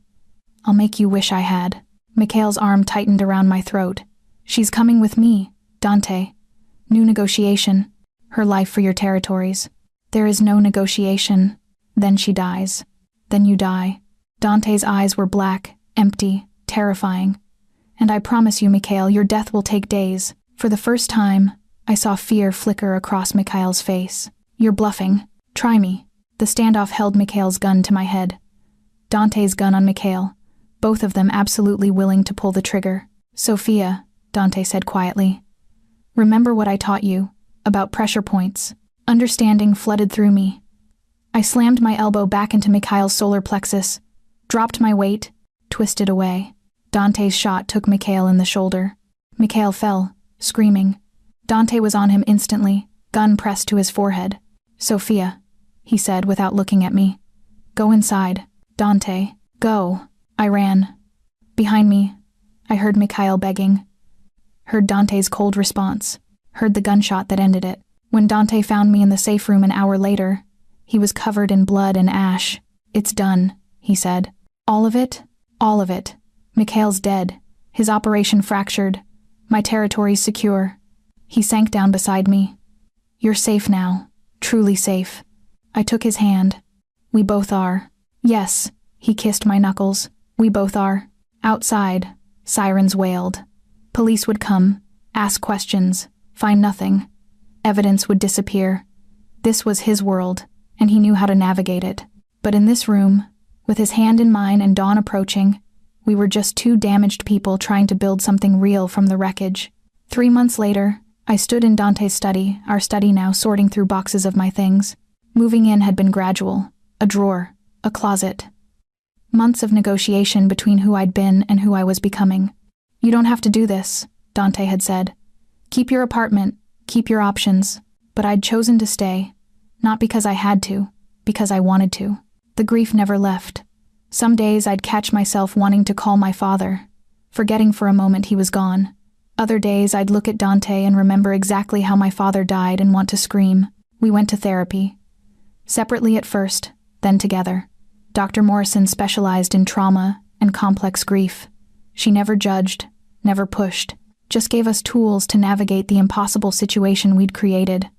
I'll make you wish I had. Mikail's arm tightened around my throat. She's coming with me, Dante. New negotiation. Her life for your territories. There is no negotiation. Then she dies. Then you die. Dante's eyes were black, empty, terrifying. And I promise you, Mikail, your death will take days. For the first time, I saw fear flicker across Mikail's face. You're bluffing. Try me. The standoff held Mikail's gun to my head. Dante's gun on Mikail, both of them absolutely willing to pull the trigger. Sophia, Dante said quietly. Remember what I taught you, about pressure points. Understanding flooded through me. I slammed my elbow back into Mikail's solar plexus, dropped my weight, twisted away. Dante's shot took Mikail in the shoulder. Mikail fell, screaming. Dante was on him instantly, gun pressed to his forehead. Sophia, he said without looking at me. Go inside. Dante, go. I ran. Behind me, I heard Mikail begging. Heard Dante's cold response. Heard the gunshot that ended it. When Dante found me in the safe room an hour later, he was covered in blood and ash. "It's done," he said. "All of it? All of it. Mikail's dead. His operation fractured. My territory's secure." He sank down beside me. "You're safe now. Truly safe." I took his hand. "We both are." "Yes," he kissed my knuckles. "We both are." Outside, sirens wailed. Police would come, ask questions, find nothing. Evidence would disappear. This was his world, and he knew how to navigate it. But in this room, with his hand in mine and dawn approaching, we were just two damaged people trying to build something real from the wreckage. 3 months later, I stood in Dante's study, our study now, sorting through boxes of my things. Moving in had been gradual. A drawer, a closet. Months of negotiation between who I'd been and who I was becoming. "You don't have to do this," Dante had said. "Keep your apartment, keep your options." But I'd chosen to stay, not because I had to, because I wanted to. The grief never left. Some days I'd catch myself wanting to call my father, forgetting for a moment he was gone. Other days I'd look at Dante and remember exactly how my father died and want to scream. We went to therapy. Separately at first, then together. Dr. Morrison specialized in trauma and complex grief. She never judged, never pushed, just gave us tools to navigate the impossible situation we'd created.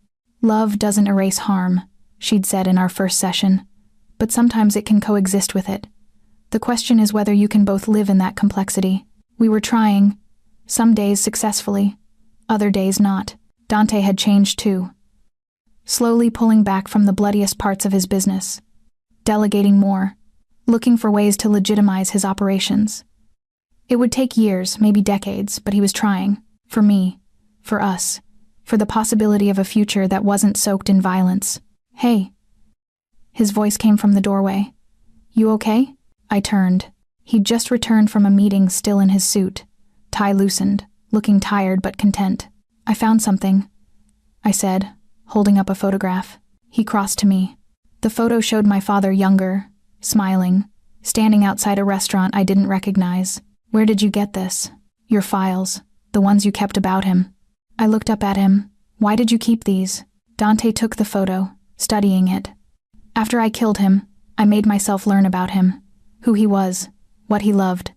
"Love doesn't erase harm," she'd said in our first session, "but sometimes it can coexist with it. The question is whether you can both live in that complexity." We were trying, some days successfully, other days not. Dante had changed too. Slowly pulling back from the bloodiest parts of his business. Delegating more. Looking for ways to legitimize his operations. It would take years, maybe decades, but he was trying. For me. For us. For the possibility of a future that wasn't soaked in violence. "Hey." His voice came from the doorway. "You okay?" I turned. He'd just returned from a meeting, still in his suit. Tie loosened, looking tired but content. "I found something," I said, holding up a photograph. He crossed to me. The photo showed my father younger, smiling, standing outside a restaurant I didn't recognize. "Where did you get this?" "Your files, the ones you kept about him." I looked up at him. "Why did you keep these?" Dante took the photo, studying it. "After I killed him, I made myself learn about him. Who he was, what he loved.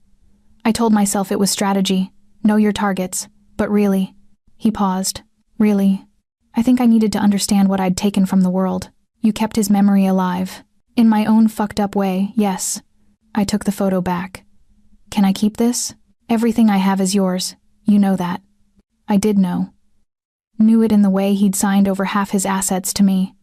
I told myself it was strategy, know your targets, but really..." He paused. "Really, I think I needed to understand what I'd taken from the world. You kept his memory alive. In my own fucked up way, yes." I took the photo back. "Can I keep this? Everything I have is yours. You know that." I did know. Knew it in the way he'd signed over half his assets to me.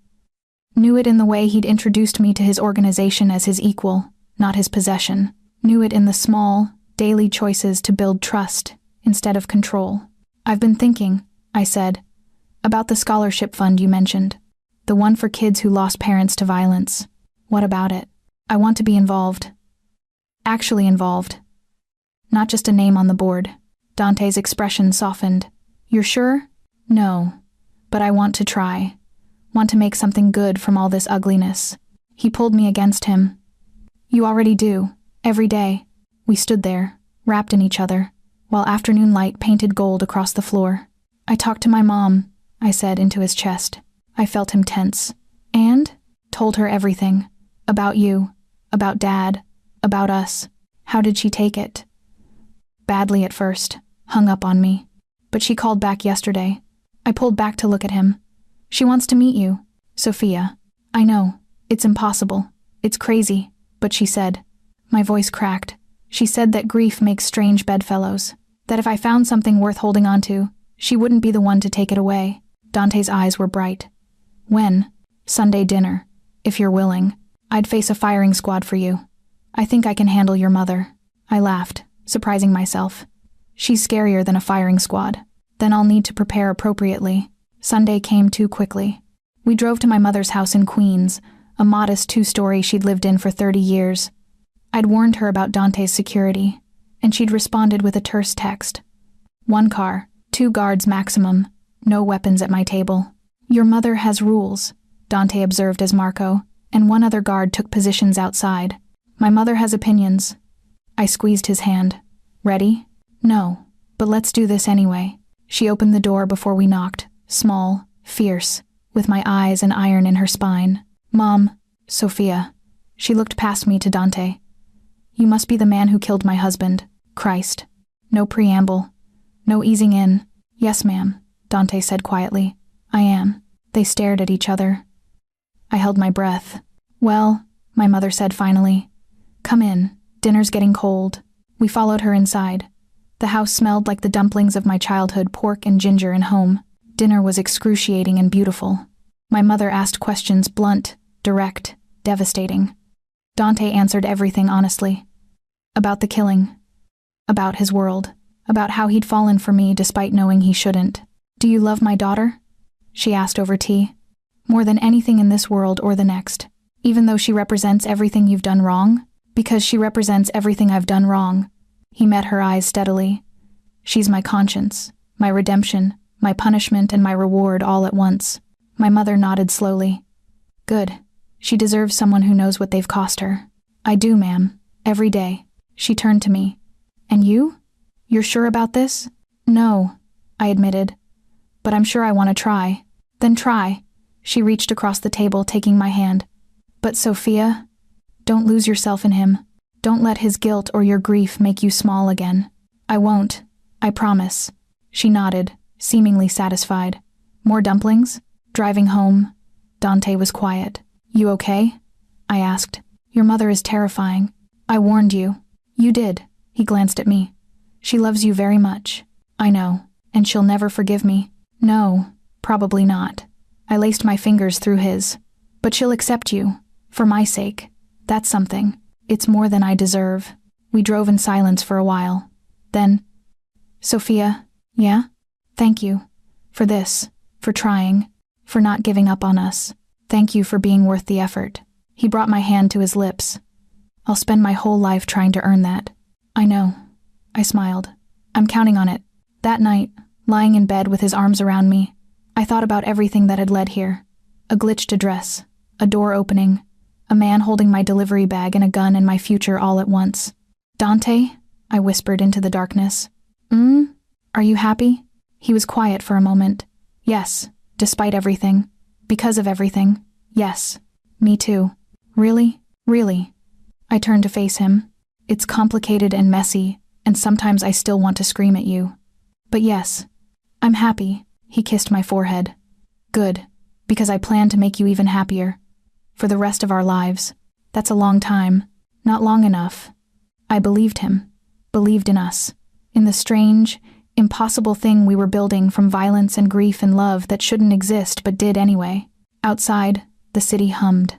Knew it in the way he'd introduced me to his organization as his equal, not his possession. Knew it in the small, daily choices to build trust instead of control. "I've been thinking," I said, "about the scholarship fund you mentioned. The one for kids who lost parents to violence. What about it? I want to be involved. Actually involved. Not just a name on the board." Dante's expression softened. "You're sure?" "No. But I want to try. Want to make something good from all this ugliness." He pulled me against him. "You already do. Every day." We stood there, wrapped in each other, while afternoon light painted gold across the floor. "I talked to my mom," I said into his chest. I felt him tense. "And?" Told her everything. About you. About Dad. About us. How did she take it? Badly at first. Hung up on me. But she called back yesterday. I pulled back to look at him. "She wants to meet you, Sophia." "I know. It's impossible. It's crazy." But she said. My voice cracked. She said that grief makes strange bedfellows. That if I found something worth holding on to, she wouldn't be the one to take it away. Dante's eyes were bright. "When?" "Sunday dinner. If you're willing. I'd face a firing squad for you. I think I can handle your mother." I laughed, surprising myself. "She's scarier than a firing squad. Then I'll need to prepare appropriately." Sunday came too quickly. We drove to my mother's house in Queens, a modest 2-story she'd lived in for 30 years. I'd warned her about Dante's security, and she'd responded with a terse text. "1 car, 2 guards maximum, no weapons at my table." "Your mother has rules," Dante observed as Marco, and 1 other guard took positions outside. "My mother has opinions." I squeezed his hand. "Ready?" "No, but let's do this anyway." She opened the door before we knocked, small, fierce, with my eyes and iron in her spine. "Mom," Sophia. She looked past me to Dante. "You must be the man who killed my husband. Christ." No preamble. No easing in. "Yes, ma'am," Dante said quietly. "I am." They stared at each other. I held my breath. "Well," my mother said finally. "Come in. Dinner's getting cold." We followed her inside. The house smelled like the dumplings of my childhood, pork and ginger and home. Dinner was excruciating and beautiful. My mother asked questions, blunt, direct, devastating. Dante answered everything honestly. About the killing. About his world. About how he'd fallen for me despite knowing he shouldn't. "Do you love my daughter?" she asked over tea. "More than anything in this world or the next. Even though she represents everything you've done wrong? Because she represents everything I've done wrong." He met her eyes steadily. "She's my conscience, my redemption, my punishment and my reward all at once." My mother nodded slowly. "Good. She deserves someone who knows what they've cost her." "I do, ma'am. Every day." She turned to me. "And you? You're sure about this?" "No," I admitted. "But I'm sure I want to try." "Then try." She reached across the table, taking my hand. "But Sophia, don't lose yourself in him. Don't let his guilt or your grief make you small again." "I won't. I promise." She nodded, seemingly satisfied. "More dumplings?" Driving home, Dante was quiet. "You okay?" I asked. "Your mother is terrifying. I warned you." "You did." He glanced at me. "She loves you very much." "I know. And she'll never forgive me." "No, probably not." I laced my fingers through his. "But she'll accept you. For my sake. That's something. It's more than I deserve." We drove in silence for a while. Then, "Sophia." "Yeah?" "Thank you. For this. For trying. For not giving up on us. Thank you for being worth the effort." He brought my hand to his lips. "I'll spend my whole life trying to earn that." "I know." I smiled. "I'm counting on it." That night, lying in bed with his arms around me, I thought about everything that had led here. A glitched address, a door opening, a man holding my delivery bag and a gun and my future all at once. "Dante," I whispered into the darkness. Are you happy?" He was quiet for a moment. "Yes, despite everything. Because of everything. Yes. Me too." "Really? Really?" I turned to face him. "It's complicated and messy, and sometimes I still want to scream at you. But yes, I'm happy." He kissed my forehead. "Good, because I plan to make you even happier. For the rest of our lives. That's a long time. Not long enough." I believed him. Believed in us. In the strange, impossible thing we were building from violence and grief and love that shouldn't exist but did anyway. Outside, the city hummed.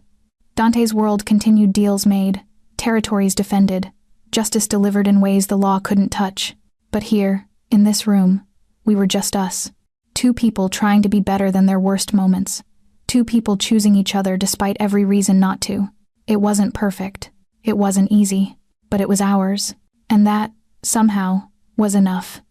Dante's world continued, deals made, territories defended, justice delivered in ways the law couldn't touch. But here, in this room, we were just us. Two people trying to be better than their worst moments. Two people choosing each other despite every reason not to. It wasn't perfect. It wasn't easy. But it was ours. And that, somehow, was enough.